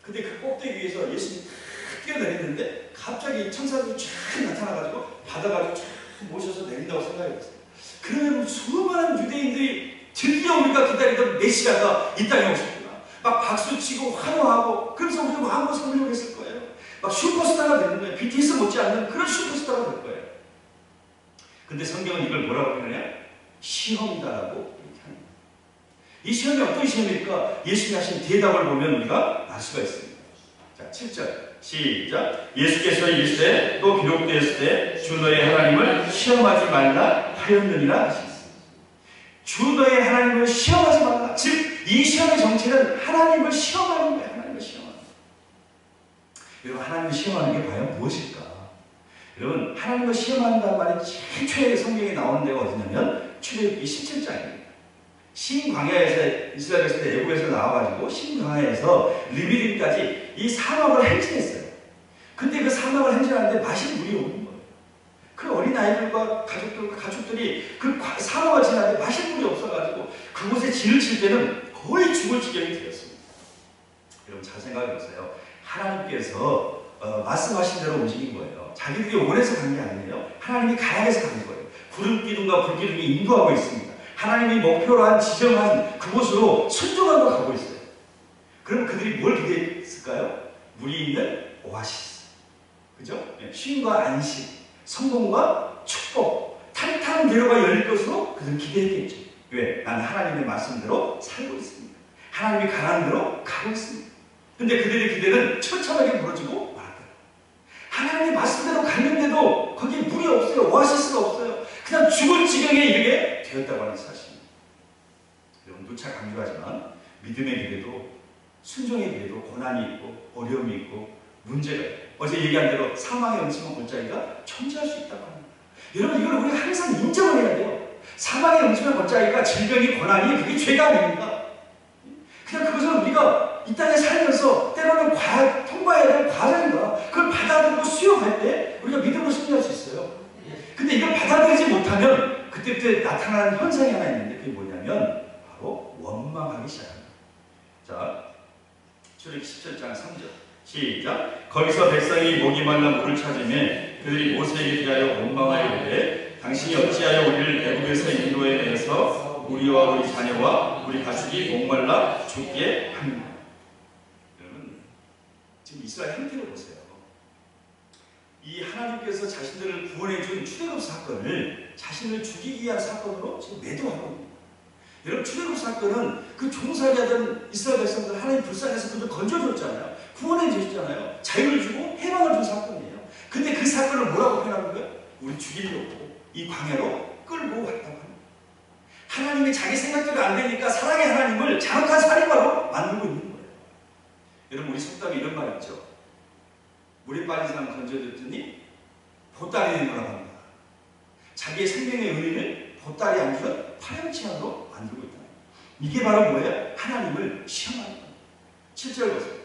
근데 그 꼭대기 위에서 예수님이 탁 뛰어내리는데 갑자기 천사들이 쫙 나타나가지고 받아가지고 쫙 모셔서 내린다고 생각해봤어요. 그러면 수많은 유대인들이 드디어 우리가 기다리던 메시아가 이 땅에 오셨구나. 막 박수치고 환호하고 그래서 우리가 마음껏 섬기려고 했을 거예요. 막 슈퍼스타가 되는 거예요. BTS 못지않는 그런 슈퍼스타가 될 거예요. 근데 성경은 이걸 뭐라고 표현해요? 시험이다라고 이렇게 합니다. 이 시험이 어떤 시험일까? 예수님이 하신 대답을 보면 우리가 알 수가 있습니다. 자, 7절 시작. 예수께서 이르시되 또 기록되었을 때 주 너의 하나님을 시험하지 말라 하였느니라 하셨습니다. 주 너의 하나님을 시험하지 말라. 즉 이 시험의 정체는 하나님을 시험하는 거예요. 하나님을 시험하는 거예요. 여러분, 하나님을 시험하는 게 과연 무엇일까? 여러분, 하나님을 시험한다는 말이 제일 최초의 성경에 나오는 데가 어디냐면 출애굽기 17장입니다. 신광야에서 이스라엘 백성들 애굽에서 나와가지고 신광야에서 르비딤까지 이 사막을 행진했어요. 근데 그 사막을 행진하는데 마실 물이 없는 거예요. 그 어린아이들과 가족들이 그 사막을 지나는데 마실 물이 없어가지고 그곳에 진을 칠 때는 거의 죽을 지경이 되었습니다. 여러분, 잘 생각해보세요. 하나님께서 말씀하신 대로 움직인 거예요. 자기들이 원해서 간 게 아니에요. 하나님이 가야해서 간 거예요. 구름 기둥과 불 기둥이 인도하고 있습니다. 하나님이 목표로 한 지정한 그곳으로 순종하고 가고 있어요. 그럼 그들이 뭘 기대했을까요? 물이 있는 오아시스. 그죠? 쉼과 안식, 성공과 축복, 탄탄한 대로가 열릴 것으로 그들은 기대했겠죠. 왜? 난 하나님의 말씀대로 살고 있습니다. 하나님이 가라는 대로 가고 있습니다. 근데 그들의 기대는 처참하게 무너지고 말았다. 하나님의 말씀대로 갔는데도 거기에 물이 없어요. 오아시스가 없어요. 그냥 죽을 지경에 이르게 되었다고 하는 사실입니다. 여러분 누차 강조하지만 믿음의 길에도 순종의 길에도 고난이 있고 어려움이 있고 문제가 있고 어제 얘기한 대로 사망의 음침한 골짜기가 존재할 수 있다고 합니다. 여러분 이걸 우리가 항상 인정을 해야 돼요. 사망의 음침한 골짜기가 질병이 고난이 그게 죄가 아닙니다. 그냥 그것은 우리가 이 땅에 살면서 때로는 통과해야 될 과정인가 그걸 받아들이고 수용할 때 우리가 믿음으로 승리할 수 있어요. 근데 이걸 받아들이지 못하면 그때부터 나타나는 현상이 하나 있는데 그게 뭐냐면 바로 원망하기 시작합니다. 자, 출애굽기 17장 3절 시작. 거기서 백성이 목이 말라 물을 찾으며 그들이 모세에게 대하여 원망하여 이르되 당신이 어찌하여 우리를 애굽에서 인도해 내서 우리와 우리 자녀와 우리 가축이 목말라 죽게 하는가. 여러분 지금 이스라엘 형태를 보세요. 이 하나님께서 자신들을 구원해 준 출애굽 사건을 자신을 죽이기 위한 사건으로 지금 매도하고 있습니다. 여러분 출애굽 사건은 그 종살이하던 이스라엘 백성들 하나님 불쌍해서 그들 건져줬잖아요. 구원해 주셨잖아요. 자유를 주고 해방을 준 사건이에요. 근데 그 사건을 뭐라고 표현하는 거예요? 우리 죽이려고 이 광야로 끌고 왔다고 합니다. 하나님이 자기 생각대로 안 되니까 사랑의 하나님을 잔혹한 살인마로 만들고 있는 거예요. 여러분 우리 속담에 이런 말 있죠. 물에 빠진 사람 건져줬더니 보따리 내는 거라고 합니다. 자기의 생명의 의미를 보따리 안주는 파렴치한으로 만들고 있다. 이게 바로 뭐예요? 하나님을 시험하는 겁니다. 7절 보세요.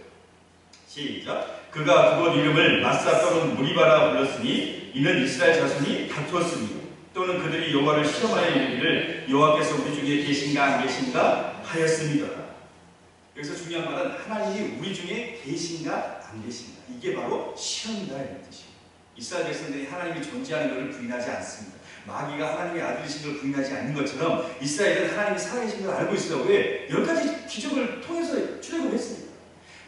시작. 그가 그곳 이름을 마사 또는 무리바라 불렀으니 이는 이스라엘 자손이 다투었으니 또는 그들이 여호와를 시험하여 이르기를 여호와께서 우리 중에 계신가 안 계신가 하였음이더라. 여기서 중요한 말은 하나님이 우리 중에 계신가 안 계신가. 이게 바로 시험이다 이런 뜻이에요. 이스라엘 백성들이 하나님이 존재하는 것을 부인하지 않습니다. 마귀가 하나님의 아들이신 걸 부인하지 않는 것처럼 이스라엘은 하나님이 살아계신 걸 알고 있어요. 왜? 10가지 기적을 통해서 출애굽을 했습니다.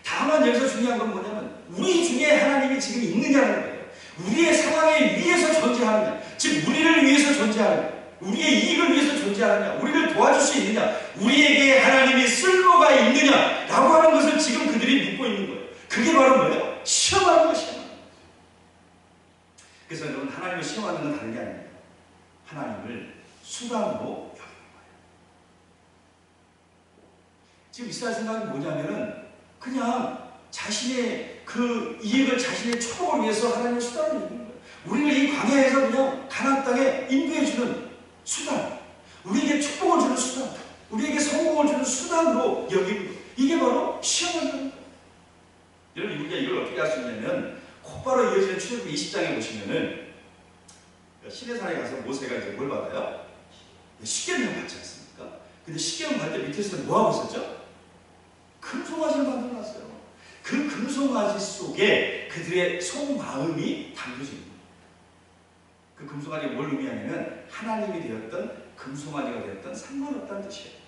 다만 여기서 중요한 건 뭐냐면 우리 중에 하나님이 지금 있느냐는 거예요. 우리의 상황에 위해서 존재하느냐, 즉 우리를 위해서 존재하느냐, 우리의 이익을 위해서 존재하느냐, 우리를 도와줄 수 있느냐, 우리에게 하나님이 쓸모가 있느냐라고 하는 것을 지금 그들이 묻고 있는 거예요. 그게 바로 뭐예요? 시험하는 것이에요. 그래서 여러분 하나님을 시험하는 건 다른 게 아닙니다. 하나님을 수단으로 여기는 거예요. 지금 이스라엘 생각이 뭐냐면은 그냥 자신의 그 이익을 자신의 축복을 위해서 하나님의 수단을 여기는 거예요. 우리를 이 광야에서 그냥 가나안 땅에 인도해주는 수단, 우리에게 축복을 주는 수단, 우리에게 성공을 주는 수단으로 여기는 거예요. 이게 바로 시험을 하는 거예요. 여러분 우리가 이걸 어떻게 할 수 있냐면 곧바로 이어지는 출애굽기 20장에 보시면은 시내산에 가서 모세가 이제 뭘 받아요? 십계명을 받지 않습니까? 근데 십계명 받을 때 밑에서 뭐 하고 있었죠? 금송아지를 만들어놨어요. 그 금송아지 속에 그들의 속마음이 담겨집니다. 그 금송아지가 뭘 의미하냐면 하나님이 되었던 금송아지가 되었던 상관없다는 뜻이에요.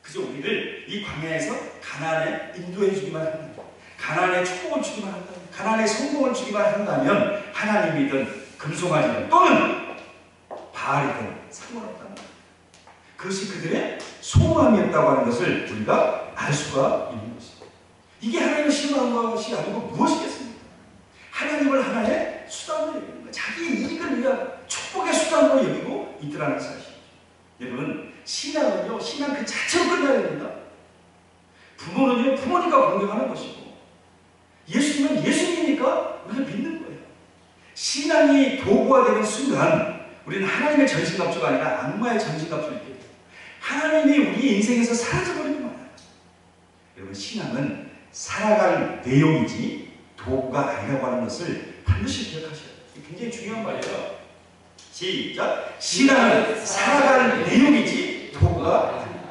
그저 우리를 이 광야에서 가나안에 인도해 주기만 한다. 가나안에 축복을 주기만 한다. 가나안에 성공을 주기만 한다면 하나님이든 금송아지든 또는 바알이든 상관없다는 거예요. 그것이 그들의 소망이었다고 하는 것을 우리가 알 수가 있는 것입니다. 이게 하나님을 시험하는 것이 아니고 무엇이겠습니까? 하나님을 하나의 수단으로 여기는 거예요. 자기의 이익을 위한 축복의 수단으로 여기고 있더라는 사실이죠. 여러분 신앙은요, 신앙 그 자체로 끝나야 됩니다. 부모는요, 부모니까 공경하는 것이고 예수님은 예수님이니까 우리가 믿는 거예요. 신앙이 도구화되는 순간 우리는 하나님의 전신갑주가 아니라 악마의 전신갑주를 입게 돼요. 하나님이 우리 인생에서 사라져버리는 거예요. 여러분 신앙은 살아갈 내용이지 도구가 아니라고 하는 것을 반드시 기억하셔야 돼요. 굉장히 중요한 말이에요. 시작. 신앙은 살아갈 내용이지 도구가 아닙니다.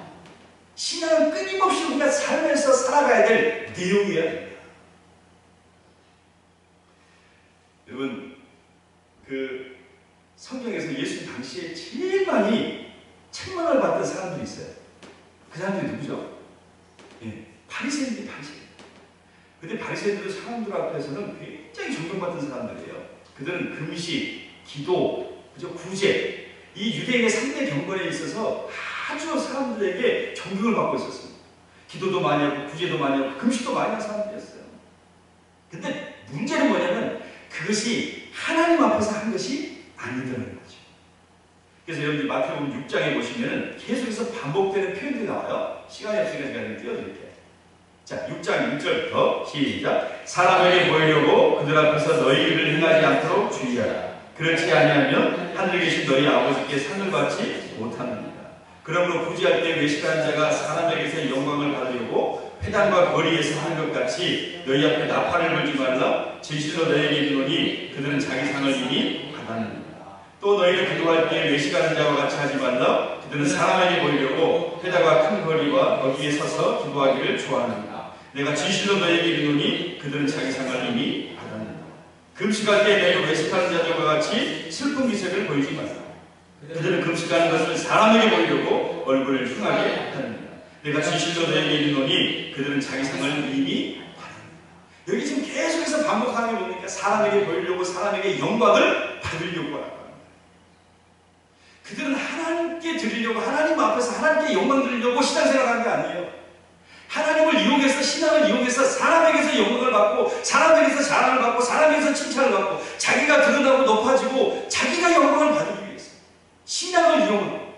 신앙은 끊임없이 우리가 삶에서 살아가야 될 내용이어야 됩니다. 여러분 그 성경에서 예수님 당시에 제일 많이 책망을 받던 사람들이 있어요. 그 사람들이 누구죠? 예, 바리새인들이 바리새인. 근데 바리새인들은 사람들 앞에서는 굉장히 존경받던 사람들이에요. 그들은 금식, 기도, 그죠? 구제, 이 유대인의 3대 경건에 있어서 아주 사람들에게 존경을 받고 있었습니다. 기도도 많이 하고 구제도 많이 하고 금식도 많이 하는 사람들이었어요. 근데 문제는 뭐냐면 그것이 하나님 앞에서 한 것이 아니더라는 거죠. 그래서 여러분들 마태복음 6장에 보시면 계속해서 반복되는 표현들이 나와요. 시간이 없으니까 제가 좀 띄워드릴게요. 자, 6장 6절부터 시작. 사람에게 보이려고 그들 앞에서 너희 일을 행하지 않도록 주의하라. 그렇지 아니하면 하늘에 계신 너희 아버지께 상을 받지 못합니다. 그러므로 구제할 때 외식하는 자가 사람에게서 영광을 받으려고 회당과 거리에서 하는 것 같이 너희 앞에 나팔을 불지 말라. 진실로 너희에게 이르노니 그들은 자기 상을 이미 받았느니라. 또 너희를 기도할 때 외식하는 자와 같이 하지 말라. 그들은 사람에게 보이려고 회당과 큰 거리와 거기에 서서 기도하기를 좋아하느니라. 내가 진실로 너희에게 이르노니 그들은 자기 상을 이미 받았느니라. 금식할 때 너희가 외식하는 자들과 같이 슬픈 기색을 보이지 말라. 그들은 금식하는 것을 사람에게 보이려고 얼굴을 흉하게 하느니라. 내가 진실로 너희에게 이르노니 그들은 자기 상을 이미 받았느니라. 여기 지금 계속해서 반복하는 게 뭡니까? 사람에게 보이려고 사람에게 영광을 받으려고 하는 거예요. 그들은 하나님께 드리려고 하나님 앞에서 하나님께 영광 드리려고 신앙생활하는 게 아니에요. 하나님을 이용해서 신앙을 이용해서 사람에게서 영광을 받고 사람에게서 자랑을 받고 사람에게서 칭찬을 받고 자기가 드러나고 높아지고 자기가 영광을 받기 위해서 신앙을 이용하고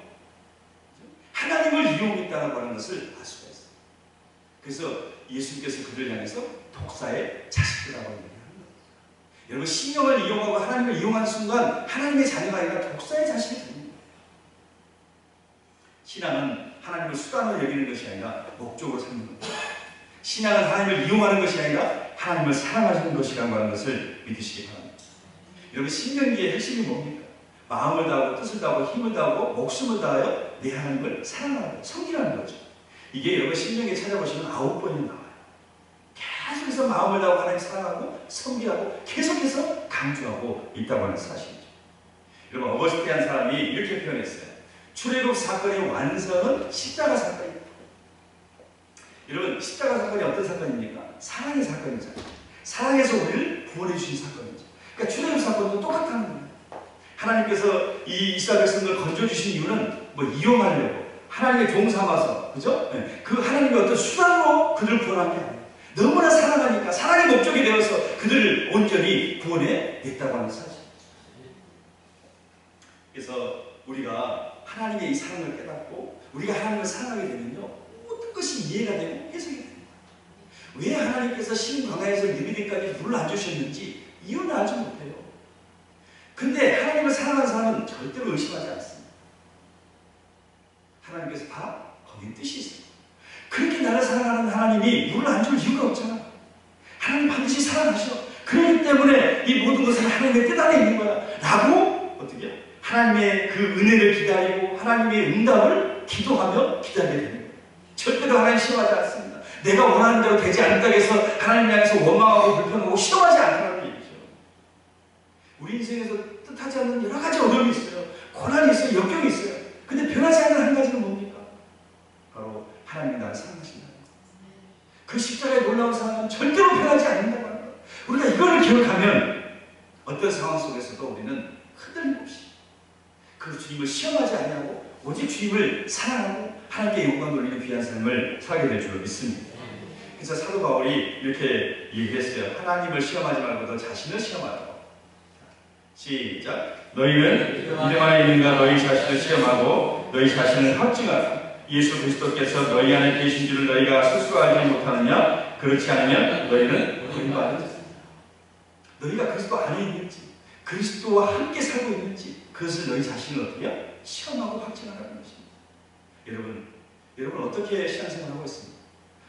하나님을 이용했다고 하는 것을 알 수가 있어요. 그래서 예수님께서 그들을 향해서 독사의 자식들이라고 얘기합니다. 여러분 신령을 이용하고 하나님을 이용하는 순간 하나님의 자녀가 아니라 독사의 자식이 됩니다. 신앙은 하나님을 수단으로 여기는 것이 아니라 목적으로 삼는 겁니다. 신앙은 하나님을 이용하는 것이 아니라 하나님을 사랑하시는 것이라고 하는 것을 믿으시기 바랍니다. 여러분 신명기의 핵심이 뭡니까? 마음을 다하고 뜻을 다하고 힘을 다하고 목숨을 다하여 내 하나님을 사랑하는 것, 섬기라는 거죠. 이게 여러분 신명기에 찾아보시면 9번이 나와요. 계속해서 마음을 다하고 하나님 사랑하고 섬기하고 계속해서 강조하고 있다고 하는 사실이죠. 여러분 어거스티안 사람이 이렇게 표현했어요. 출애굽 사건의 완성은 십자가 사건입니다. 여러분 십자가 사건이 어떤 사건입니까? 사랑의 사건이잖아요. 사랑에서 우리를 구원해 주신 사건이죠. 그러니까 출애굽 사건도 똑같다는 겁니다. 하나님께서 이 이스라엘 백성들을 건져주신 이유는 뭐 이용하려고 하나님의 종 삼아서 그죠? 네. 그 하나님의 어떤 수단으로 그들을 구원한 게 아니에요. 너무나 사랑하니까 사랑의 목적이 되어서 그들을 온전히 구원해 냈다고 하는 사실. 그래서 우리가 하나님의 이 사랑을 깨닫고 우리가 하나님을 사랑하게 되면요 모든 것이 이해가 되고 해석이 됩니다. 왜 하나님께서 신광야에서 느비디까지 물을 안 주셨는지 이유는 알지 못해요. 근데 하나님을 사랑하는 사람은 절대로 의심하지 않습니다. 하나님께서 다 거기에 뜻이 있어요. 그렇게 나를 사랑하는 하나님이 물을 안 줄 이유가 없잖아. 하나님 반드시 사랑하셔. 그렇기 때문에 이 모든 것은 하나님의 뜻 안에 있는 거야 라고 어떻게 하나님의 그 은혜를 기다리고 하나님의 응답을 기도하며 기다리게 되는 거예요. 절대로 하나님 싫어하지 않습니다. 내가 원하는 대로 되지 않는다고 해서 하나님 향해서 원망하고 불평하고 싫어하지 않다는 얘기죠. 우리 인생에서 뜻하지 않는 여러 가지 어려움이 있어요. 고난이 있어요. 역경이 있어요. 근데 변하지 않는 한 가지는 뭡니까? 바로 하나님이 나를 사랑하신다는 거예요. 그 십자가의 놀라운 사랑은 절대로 변하지 않는다고 하는 거예요. 우리가 이거를 기억하면 어떤 상황 속에서도 우리는 흔들림 없이 그 주님을 시험하지 아니하고 오직 주님을 사랑하고 하나님께 영광 돌리는 귀한 삶을 살게 될 줄로 믿습니다. 그래서 사도 바울이 이렇게 얘기했어요. 하나님을 시험하지 말고 너 자신을 시험하라고. 시작. 너희는 이름 안에 있는가 너희 자신을 시험하고 너희 자신을 확증하라. 예수 그리스도께서 너희 안에 계신 줄을 너희가 스스로 알지 못하느냐? 그렇지 않으면 너희는 버림받은 자다. 너희가 그리스도 안에 있는지 그리스도와 함께 살고 있는지 그것을 너희 자신을 어떻게 시험하고 확증하라는 것입니다. 여러분 어떻게 신앙생활을 하고 있습니까?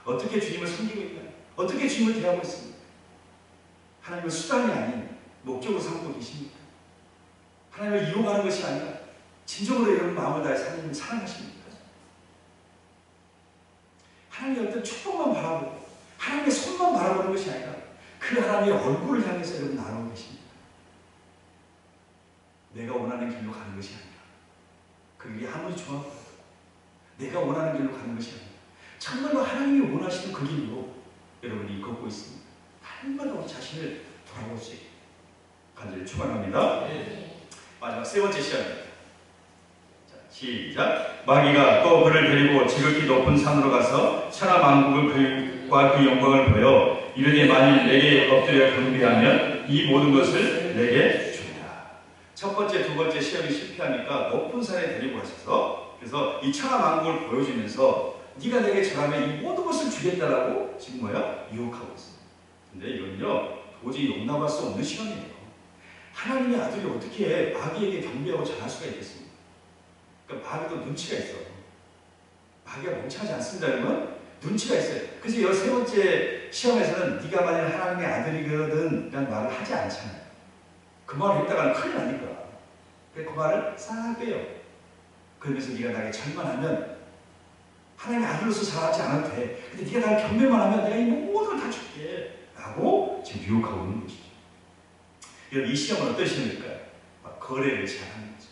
어떻게 주님을 섬기고 있나요? 어떻게 주님을 대하고 있습니까? 하나님의 수단이 아닌 목적으로 삼고 계십니까? 하나님을 이용하는 것이 아니라 진정으로 여러분 마음을 다해 하나님을 사랑하십니까? 하나님의 어떤 축복만 바라보고 하나님의 손만 바라보는 것이 아니라 그 하나님의 얼굴을 향해서 여러분 나아가고 계십니까? 내가 원하는 길로 가는 것이 아니라 그게 아무리 좋아도 내가 원하는 길로 가는 것이 아니라 정말로 하나님이 원하시는 그 길로 여러분이 걷고 있습니다. 날마다 우리 자신을 돌아볼 수 있게 간절히 축원합니다. 마지막 세 번째 시간입니다. 자, 시작. 마귀가 또 그를 데리고 지극히 높은 산으로 가서 천하만국과 그 영광을 보여 이르되 만일 내게 엎드려 경배하면 이 모든 것을 내게 주리라. 첫 번째, 두 번째 시험이 실패하니까 높은 산에 데리고 가셔서 그래서 이 천하만국을 보여주면서 네가 내게 절하면 이 모든 것을 주겠다라고 지금 뭐야? 유혹하고 있습니다. 근데 이건요 도저히 용납할 수 없는 시험이에요. 하나님의 아들이 어떻게 마귀에게 경배하고 잘할 수가 있겠습니까? 그러니까 마귀도 눈치가 있어. 마귀가 멍청하지 않습니다는 건 눈치가 있어요. 그래서 이 세 번째 시험에서는 네가 만약 하나님의 아들이거든 라는 말을 하지 않잖아요. 그 말을 했다가는 큰일 나니까. 그래서 그 말을 싹 빼요. 그러면서 네가 나에게 절만 하면 하나님의 아들로서 잘하지 않아도 돼. 근데 네가 나를 경배만 하면 내가 이 모든 걸 다 줄게 라고 지금 유혹하고 있는 것이죠. 여러분 이 시험은 어떤 시험일까요? 거래를 제한하는 거죠.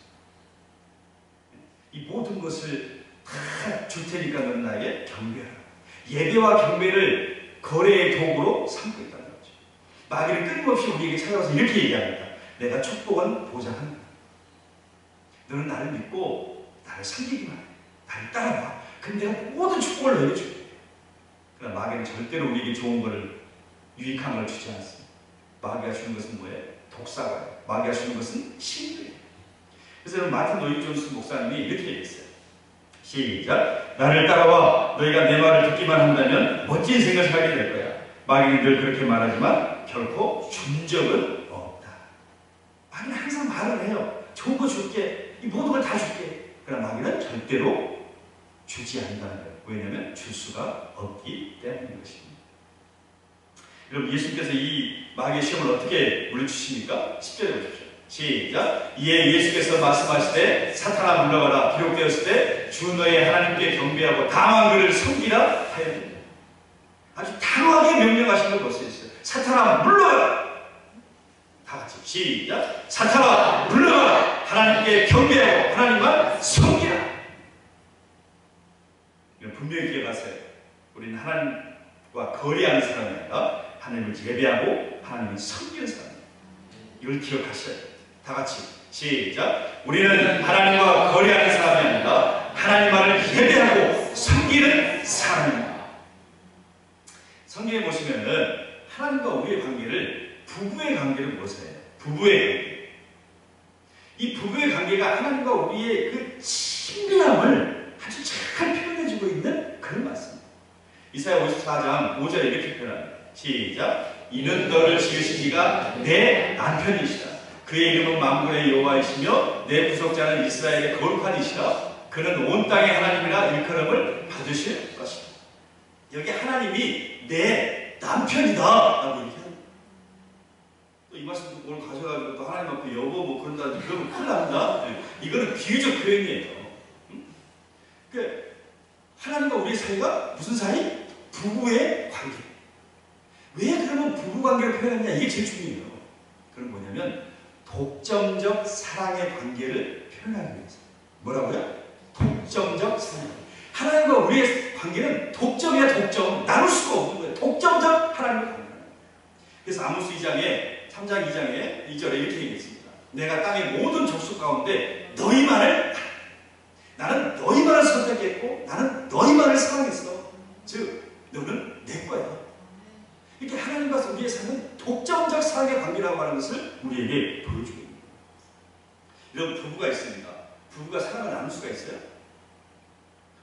이 모든 것을 다 줄 테니까 너는 나에게 경배하라. 예배와 경배를 거래의 도구로 삼고 있다는 거죠. 마귀는 끊임없이 우리에게 찾아와서 이렇게 얘기합니다. 내가 축복은 보장한다. 너는 나를 믿고 나를 섬기기만 해. 나를 따라와. 그럼 내가 모든 축복을 너에게 줄게. 그러나 마귀는 절대로 우리에게 좋은 것을 유익한 걸 주지 않습니다. 마귀가 주는 것은 뭐예요? 독사가요. 마귀가 주는 것은 신들이에요. 그래서 마틴 로이드 존스 목사님이 이렇게 얘기했어요. 시작. 나를 따라와. 너희가 내 말을 듣기만 한다면 멋진 생각을 하게 될 거야. 마귀는 늘 그렇게 말하지만 결코 준 적은 없다. 마귀는 항상 말을 해요. 좋은 거 줄게. 이 모든 걸 다 줄게. 그러나 마귀는 절대로 주지 않는다는 거예요. 왜냐하면 줄 수가 없기 때문인 것입니다. 여러분 예수님께서 이 마귀의 시험을 어떻게 물리치십니까? 10절에 보십시오. 시작. 이에 예수께서 말씀하시되 사탄아 물러가라. 기록되었을 때 주 너의 하나님께 경배하고 다만 그를 섬기라 하였느니라. 아주 단호하게 명령하신 걸 볼 수 있어요. 사탄아 물러가라. 다 같이 시작. 사탄아 물러가라. 하나님께 경배하고 하나님만 섬기라. 분명히 기억하세요. 우리는 하나님과 거래하는 사람이 아니라 하나님을 예배하고 하나님을 섬기는 사람입니다. 이걸 기억하셔야 돼요. 다 같이 시작. 우리는 하나님과 거래하는 사람이 아니라 하나님만을 예배하고 섬기는 사람입니다. 성경에 보시면은 하나님과 우리의 관계를 부부의 관계를 보세요. 부부의 관계. 이 부부의 관계가 하나님과 우리의 그 친밀함을 아주 잘 표현해주고 있는 그런 말씀입니다. 이사야 54장 5절에 이렇게 표현합니다. 시작. 이는 너를 지으신 이가 내 남편이시다. 그의 이름은 만군의 여호와이시며 내 구속자는 이스라엘의 거룩한 이시라. 그는 온 땅의 하나님이라 일컬음을 받으실 것이다. 여기 하나님이 내 남편이다 라고 얘기합니다. 또 이 말씀 오늘 가져가지고 또 하나님 앞에 여보 뭐 그런다 그러면 큰일 납니다. 이거는 비유적 표현이에요. 하나님과 우리의 사이가 무슨 사이? 부부의 관계. 왜 그러면 부부관계를 표현하느냐? 이게 제일 중요해요. 그건 뭐냐면 독점적 사랑의 관계를 표현하기 위해서. 뭐라고요? 독점적 사랑. 하나님과 우리의 관계는 독점이야 독점. 나눌 수가 없는 거예요. 독점적 하나님과 관계. 그래서 아모스 2장에 3장 2장에 2절에 이렇게 얘기했습니다. 내가 땅의 모든 족속 가운데 너희만을 나는 너희만을 선택했고 나는 너희만을 사랑했어. 즉 너는 내 거야. 이렇게 하나님과 우리의 사는 독점적 사랑의 관계라고 하는 것을 우리에게 보여주고 있습니다. 이런 부부가 있습니다. 부부가 사랑을 나눌 수가 있어요?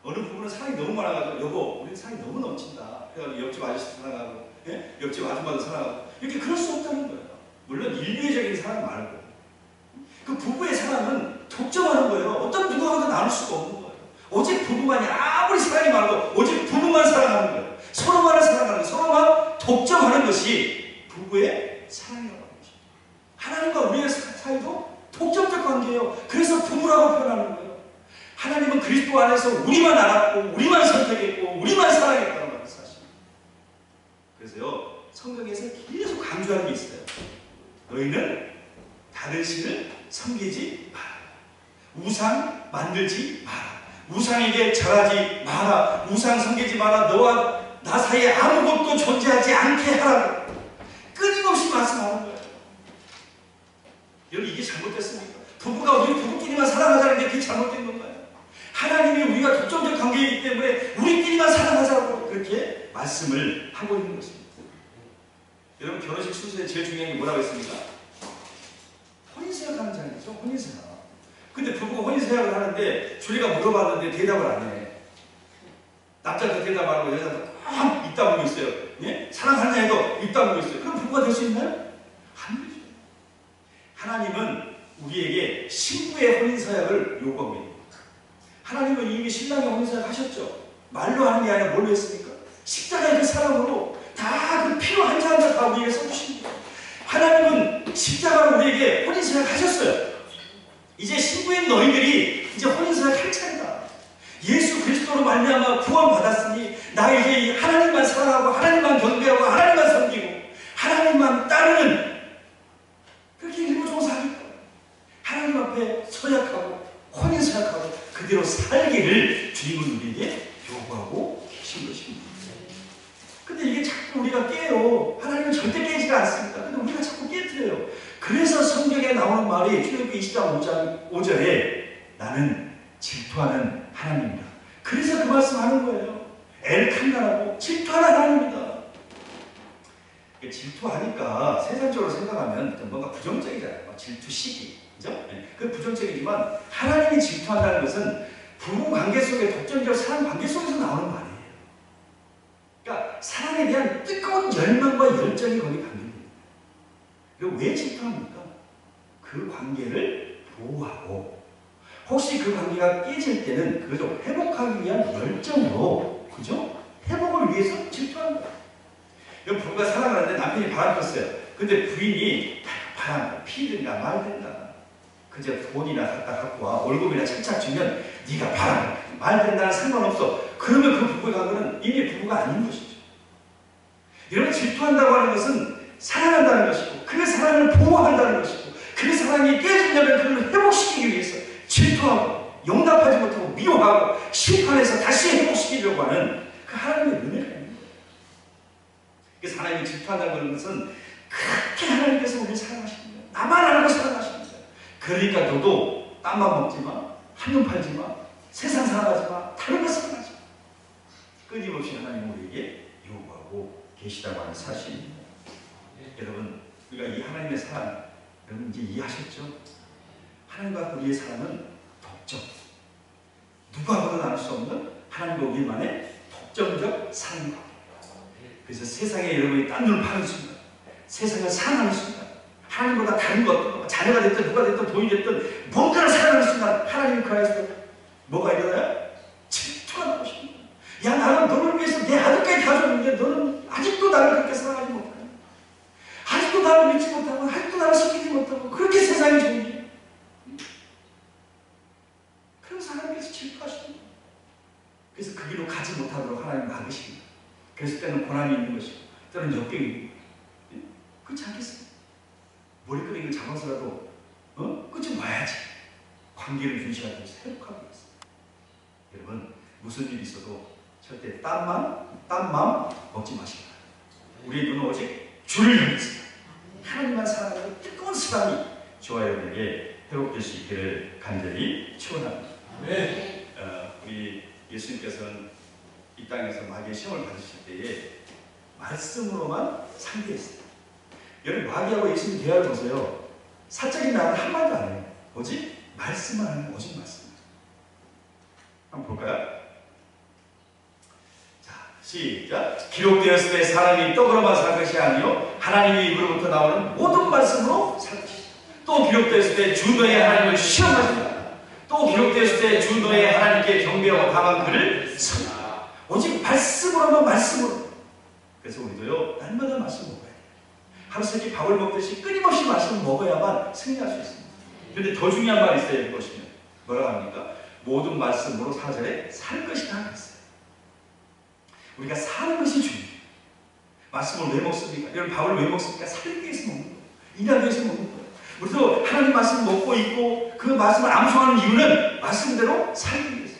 어느 부부는 사랑이 너무 많아가지고 여보 우리 사랑이 너무 넘친다. 그래가지고 옆집 아저씨 사랑하고 예? 옆집 아줌마도 사랑하고 이렇게 그럴 수 없다는 거예요. 물론 일류애적인 사랑 말고 그 부부의 사랑은 독점하는 거예요. 어떤 누구와도 나눌 수가 없는 거예요. 오직 부부만이 아무리 사랑이 많아도 오직 부부만 사랑하는 거예요. 서로만을 사랑하는 거예요. 서로만 독점하는 것이 부부의 사랑이라고 하는 것입니다. 하나님과 우리의 사이도 독점적 관계예요. 그래서 부부라고 표현하는 거예요. 하나님은 그리스도 안에서 우리만 알았고 우리만 선택했고 우리만 사랑했다는 것을 사실입니다. 그래서요 성경에서 계속 강조하는 게 있어요. 너희는 다른 신을 섬기지 마라. 우상 만들지 마라. 우상에게 절하지 마라. 우상 섬기지 마라. 너와 나 사이에 아무것도 존재하지 않게 하라고 끊임없이 말씀하는 거예요. 여러분 이게 잘못됐습니까? 부부가 우리 부부끼리만 사랑하자는 게 그게 잘못된 건가요? 하나님이 우리가 독점적 관계이기 때문에 우리끼리만 사랑하자고 그렇게 말씀을 하고 있는 것입니다. 여러분, 결혼식 순서에 제일 중요한 게 뭐라고 했습니까? 혼인서약하는 자리죠. 혼인서약. 근데 부부가 혼인서약을 하는데 주례가 물어봤는데 대답을 안 해. 남자도 대답 안 하고 여자도 입 다물고 있어요. 예? 사랑하는 자에도 입 다물고 있어요. 그럼 부부가 될 수 있나요? 안 되죠. 하나님은 우리에게 신부의 혼인서약을 요구하고 있는 겁니다. 하나님은 이미 신랑의 혼인서약 하셨죠. 말로 하는 게 아니라 뭘로 했습니까? 십자가의 그 사랑으로 다 그 피로 한 자 한 자 다 우리에게 써주신 거예요. 하나님은 십자가로 우리에게 혼인서약 하셨어요. 이제 신부인 너희들이 이제 혼인서약 할 차례다. 예수 그리스도로 말미암아 구원받았으니 나 이제 하나님만 사랑하고 하나님만 경배하고 하나님만 섬기고 하나님만 따르는 그렇게 일부종사하겠다. 하나님 앞에 서약하고 혼인서약하고 그대로 살기를 주님은 우리에게 요구하고 계신 것입니다. 근데 이게 자꾸 우리가 깨요. 하나님은 절대 깨지가 않습니다. 근데 우리가 자꾸 깨트려요. 그래서 성경에 나오는 말이 출애굽기 20장 5절에 나는 질투하는 하나님이다. 그래서 그 말씀 하는 거예요. 엘칸나라고 질투하는 하나님이다. 질투하니까 세상적으로 생각하면 뭔가 부정적이잖아요. 질투 시기. 그죠? 그 부정적이지만 하나님이 질투한다는 것은 부부 관계 속에 독점적 사랑 관계 속에서 나오는 말이에요. 그러니까 사랑에 대한 뜨거운 열망과 열정이 거기 담깁니다. 그리고 왜 질투합니까? 그 관계를 보호하고 혹시 그 관계가 깨질 때는 그걸 좀 회복하기 위한 열정으로, 그죠? 회복을 위해서 질투하는 거예요. 부부가 사랑하는데 남편이 바람 폈어요. 근데 부인이 바람 피든가 말든가 그저 돈이나 갖고 와 월급이나 착착 주면 네가 바람 말든다는 상관없어. 그러면 그 부부의 관계는 이미 부부가 아닌 것이죠. 여러분, 질투한다고 하는 것은 사랑한다는 것이고 그 사랑을 보호한다는 것이고 그 사랑이 깨지려면 그걸 회복시키기 위해서 질투하고 용납하지 못하고 미워하고 심판해서 다시 회복시키려고 하는 그 하나님의 은혜가 있는 거예요. 그래서 하나님이 질투한다는 것은 그렇게 하나님께서 우리를 사랑하시는 거예요. 나만 알고 사랑하시는 거예요. 그러니까 너도 땀만 먹지 마, 한눈 팔지 마, 세상 사랑하지 마, 다른 거 사랑하지 마. 끊임없이 하나님 우리에게 요구하고 계시다고 하는 사실입니다. 여러분, 우리가 이 하나님의 사랑, 여러분 이제 이해하셨죠? 하나님과 우리의 사랑은 독점. 누구하고도 나눌 수 없는 하나님과 우리만의 독점적 사랑과. 그래서 세상에 여러분이 딴 눈을 파는 순간, 세상을 사랑하는 순간, 하나님보다 다른 것, 자녀가 됐든 누가 됐든 돈이 됐든 뭔가를 사랑하는 순간 하나님 그 안에서 뭐가 일어나요? 질투가 나고 싶은 거야. 야, 나는 너를 위해서 내 아들까지 다 줬는데 너는 아직도 나를 그렇게 사랑하지 못하고 아직도 나를 믿지 못하고 아직도 나를 섬기지 못하고 그렇게 세상이 좋은데 그래서 하나님께서 질투하시는 거예요. 그래서 그 길로 가지 못하도록 하나님 막으십니다. 그래서 때는 고난이 있는 것이고 때는 역경이 있는 거예요. 그렇지 않겠어요? 머리끄댕이를 잡아서라도 끝이 와야지. 관계를 유지하기 위해서 회복하기 위해서. 여러분, 무슨 일이 있어도 절대 딴 맘 먹지 마시기 바랍니다. 우리의 눈은 오직 주를 향해서 하나님만 사랑하는 뜨거운 사랑이 저와 여러분에게 회복될 수 있기를 간절히 축원합니다. 네. 우리 예수님께서는 이 땅에서 마귀의 시험을 받으실 때에 말씀으로만 상대했어요. 여러분, 마귀하고 예수님 대화를 보세요. 사적인 말은 한마디도 안 해요. 오직 말씀만 하는, 오직 말씀. 한번 볼까요? 자, 시작. 기록되었을 때 사람이 떡으로만 살 것이 아니요 하나님의 입으로부터 나오는 모든 말씀으로 살 것이다. 또 기록되었을 때 주 너의 하나님을 시험하신다. 또 기록되었을 때 주 너의 하나님께 경배하고 다만 그를 섬기라. 오직 말씀으로만, 말씀으로. 그래서 우리도요, 날마다 말씀 먹어야 돼요. 하루세끼 밥을 먹듯이 끊임없이 말씀을 먹어야만 승리할 수 있습니다. 그런데 더 중요한 말이 있어요. 여기 보시면 뭐라고 합니까? 모든 말씀으로 4절에 살 것이다 했어요. 우리가 사는 것이 중요해요. 말씀을 왜 먹습니까? 여러분, 밥을 왜 먹습니까? 살기 위해서 먹는 거예요. 일하기 위해서 먹는 거예요. 우리도 하나님 말씀을 먹고 있고 그 말씀을 암송하는 이유는 말씀대로 살기 위해서.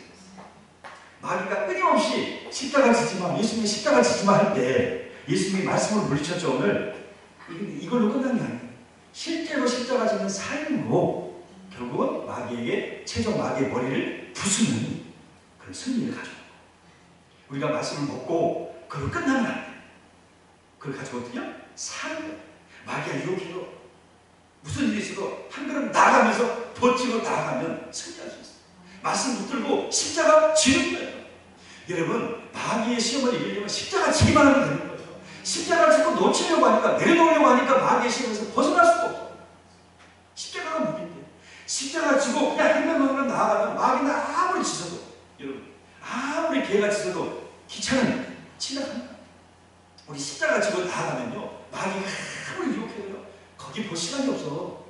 마귀가 끊임없이 십자가 지지 마, 예수님이 십자가 지지 마 할 때 예수님이 말씀을 물리쳤죠. 오늘 이걸로 끝난 게 아니에요. 실제로 십자가 지는 삶으로 결국은 마귀에게, 최종 마귀의 머리를 부수는 그런 승리를 가지고 우리가 말씀을 먹고 그걸 끝나면 안 돼. 그걸 가지고 어떻게 해요? 사는 거예요. 마귀가 유혹해도 무슨 일이 있어도 한 걸음 나아가면서 버티고 나아가면 승리할 수 있어요. 말씀 붙들고 십자가 지는 거예요. 여러분, 마귀의 시험을 이기려면 십자가 지기만 하면 되는 거예요. 십자가를 자꾸 놓치려고 하니까, 내려놓으려고 하니까 마귀의 시험에서 벗어날 수가 없어요. 십자가가 무기인데 십자가 지고 그냥 한 걸음 나아가면 마귀는 아무리 지서도, 여러분, 아무리 개가 지서도 기차는 지나갑니다. 우리 십자가 지고 나아가면요, 마귀가 아무리 유혹해도요, 거기 볼 시간이 없어.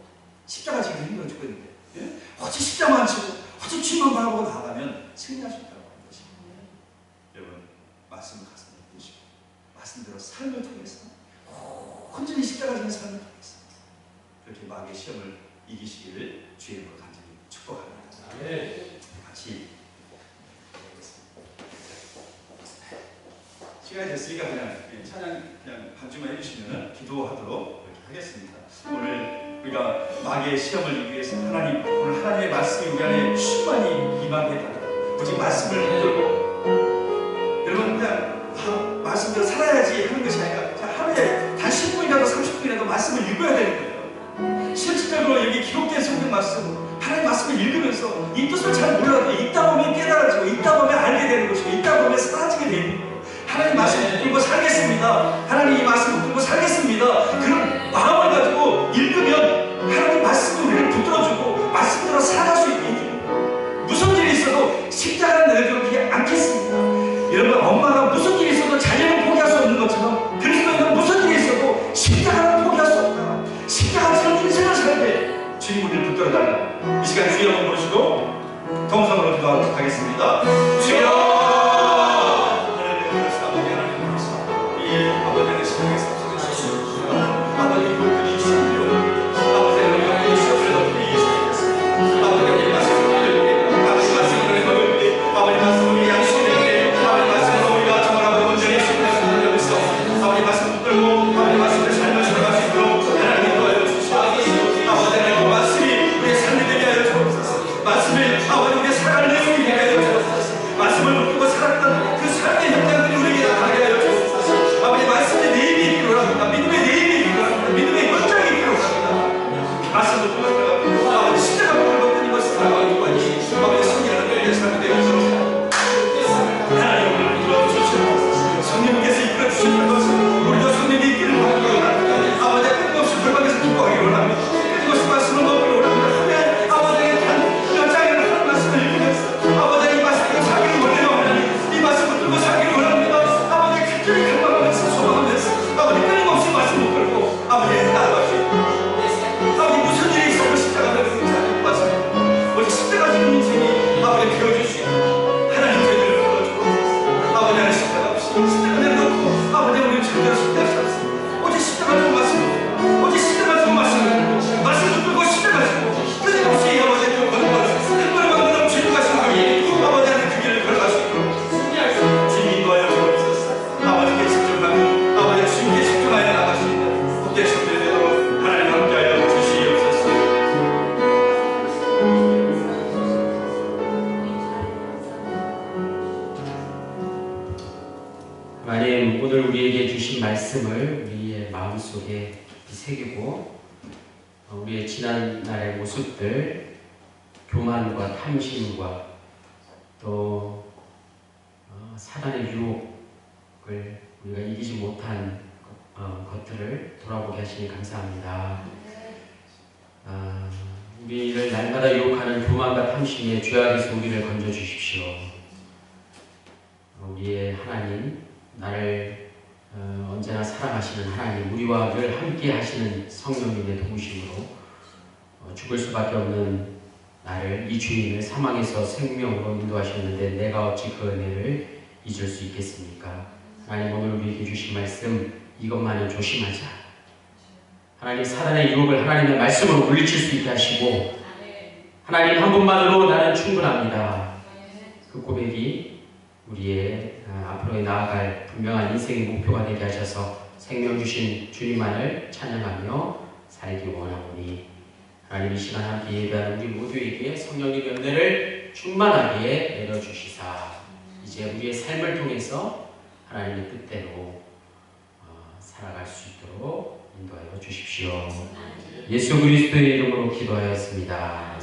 십자가 지고 힘들어 죽겠는데, 예? 어찌 십자가만 지고 어찌 주님만 바라보고 나아가면 승리할 수 있다고 하는 것입니다. 여러분, 말씀을 가슴에 두시고 말씀대로 삶을 통해서 온전히 십자가 지는 삶을 통해서 그렇게 마귀의 시험을 이기시기를 주의 이름으로 간절히 축복합니다. 네. 같이 시간이 됐으니까 그냥 찬양 그냥 반주만 해주시면 기도하도록 이렇게 하겠습니다. 오늘 우리가 마귀의 시험을 이기기 위해서 오늘 하나님의 말씀이 우리 안에 충만히 임하게 해달라. 오직 말씀을 붙들고 여러분 그냥 말씀대로 살아야지 하는 것이 아니라 하루에 단 10분이라도 30분이라도 말씀을 읽어야 되는 거예요. 실질적으로 여기 기록된 성경 말씀, 하나님 말씀을 읽으면서 이 뜻을 잘 몰라도 읽다 보면 깨달아지고 읽다 보면 알게 되는 것이고 읽다 보면 사라지게 되는 거예요. 하나님 말씀 붙들고 살겠습니다. 하나님 이 말씀 붙들고 살겠습니다. 그런 마음을 가지고 읽으면 하나님 말씀이 우리를 붙들어주고 말씀대로 살아갈 수 있게 해줍니다. 무슨 일이 있어도 십자가를 내려주지 않겠습니다. 여러분, 엄마가 무슨 일이 있어도 자녀를 포기할 수 없는 것처럼 그리스도인은 무슨 일이 있어도 십자가를 포기할 수 없다. 십자가 지는 인생을 살때 주님 우리를 붙들어달라. 이 시간 주여 한번 부르시고 동성으로 기도하도록 하겠습니다. 주여 아버지의 신앙의 섭섭을 주시옵소서. 아버지 그분이 신비로 아버지 여러분이 시험을 높이 이기시겠습니다. 아버지 말씀을 들을 때 아버지 말씀을 먹을 때 아버지 말씀을 양식을 낼 때 아버지 말씀으로 우리가 정말 온전히 신뢰하는 여기서 아버지 말씀 붙들고 아버지 말씀을 삶을 살아갈 수 있도록 하나님 도와여 주시옵소서. 아버지 하나님 그 말씀이 우리의 삶이 되게 하여 주옵소서. 말씀을 아버지 우리의 살아갈 내용이 되게 하여 주옵소서. 말씀을 붙들고 살았던 그 삶의 현장들이 우리에게 나타나게 하여 주옵소서. 아버지 말씀의 내임이 필요합니다. 믿음의 내임이 필요합니다. 믿음의 현장이 필요합니다. 말씀을 통해서 아버지 십자가 붙들고 끊임없이 살아가고 아버지 승리하는 우리의 삶이 되어서 하나님 우리를 이끌어 주시옵소서. 성령께서 이끌어 주시는 것은 우리도 성령이 있기를 바라기 원합니다. 아버지 끊임없이 돌방에서 기뻐하기를 원합니다. 끊임없이 말씀을 먹기를 원합니다. 하면 아버지의 현장에는 하는 말씀을 읽으면서 아버지 이 말씀을 자기를 원해요 하나님. 이 말씀을 들고 자기를 원합니다. 아버지 간절히 갈망하면서 소망하면서 아버지 끊임없이 말씀 못 걸고 아버지 나아가시고 아버지 무슨 일이 있어도 십자가를 들지 않는 말씀 오직 십자가 지는 인생이 아버지 비워줄 수 있는 하나님 저희들을 불러주고 아버지 안에 십자가 없이 십자가 내려놓고 아버지 우리 절대로 십자가 살았습니다. 오직 십자가 지고 말씀 오직 십자가 지고 말씀 붙들고 십자가 지고 끊임없이 아버지 그 걸음걸음 주님 가신 거기 아버지 안에 그 길을 걸어갈 수 있도록 주님 인도하여 주옵소서. 아버지께 집중하며 아버지 주님께 집중하여 나갈 수 있는 복된 성도이 되도록 하나님 함께하여 주시옵소서. 하나님, 오늘 우리에게 주신 말씀을 우리의 마음속에 새기고 우리의 지난날의 모습들, 교만과 탐심과 또 사단의 유혹을 우리가 이기지 못한 것들을 돌아보게 하시니 감사합니다. 우리를 날마다 유혹하는 교만과 탐심의 죄악에서 우리를 건져주십시오. 우리의 하나님, 나를 언제나 사랑하시는 하나님, 우리와 늘 함께 하시는 성령님의 도우심으로 죽을 수밖에 없는 나를, 이 주인을 사망에서 생명으로 인도하셨는데 내가 어찌 그 은혜를 잊을 수 있겠습니까? 하나님, 오늘 우리에게 주신 말씀 이것만은 조심하자. 하나님, 사단의 유혹을 하나님의 말씀으로 물리칠 수 있게 하시고 하나님 한 분만으로 나는 충분합니다. 그 고백이 우리의 앞으로 나아갈 분명한 인생의 목표가 되게 하셔서 생명 주신 주님만을 찬양하며 살기 원하오니 하나님 이 시간 함께 예배하는 우리 모두에게 성령님의 은혜를 충만하게 내려주시사 이제 우리의 삶을 통해서 하나님의 뜻대로 살아갈 수 있도록 인도하여 주십시오. 예수 그리스도의 이름으로 기도하였습니다.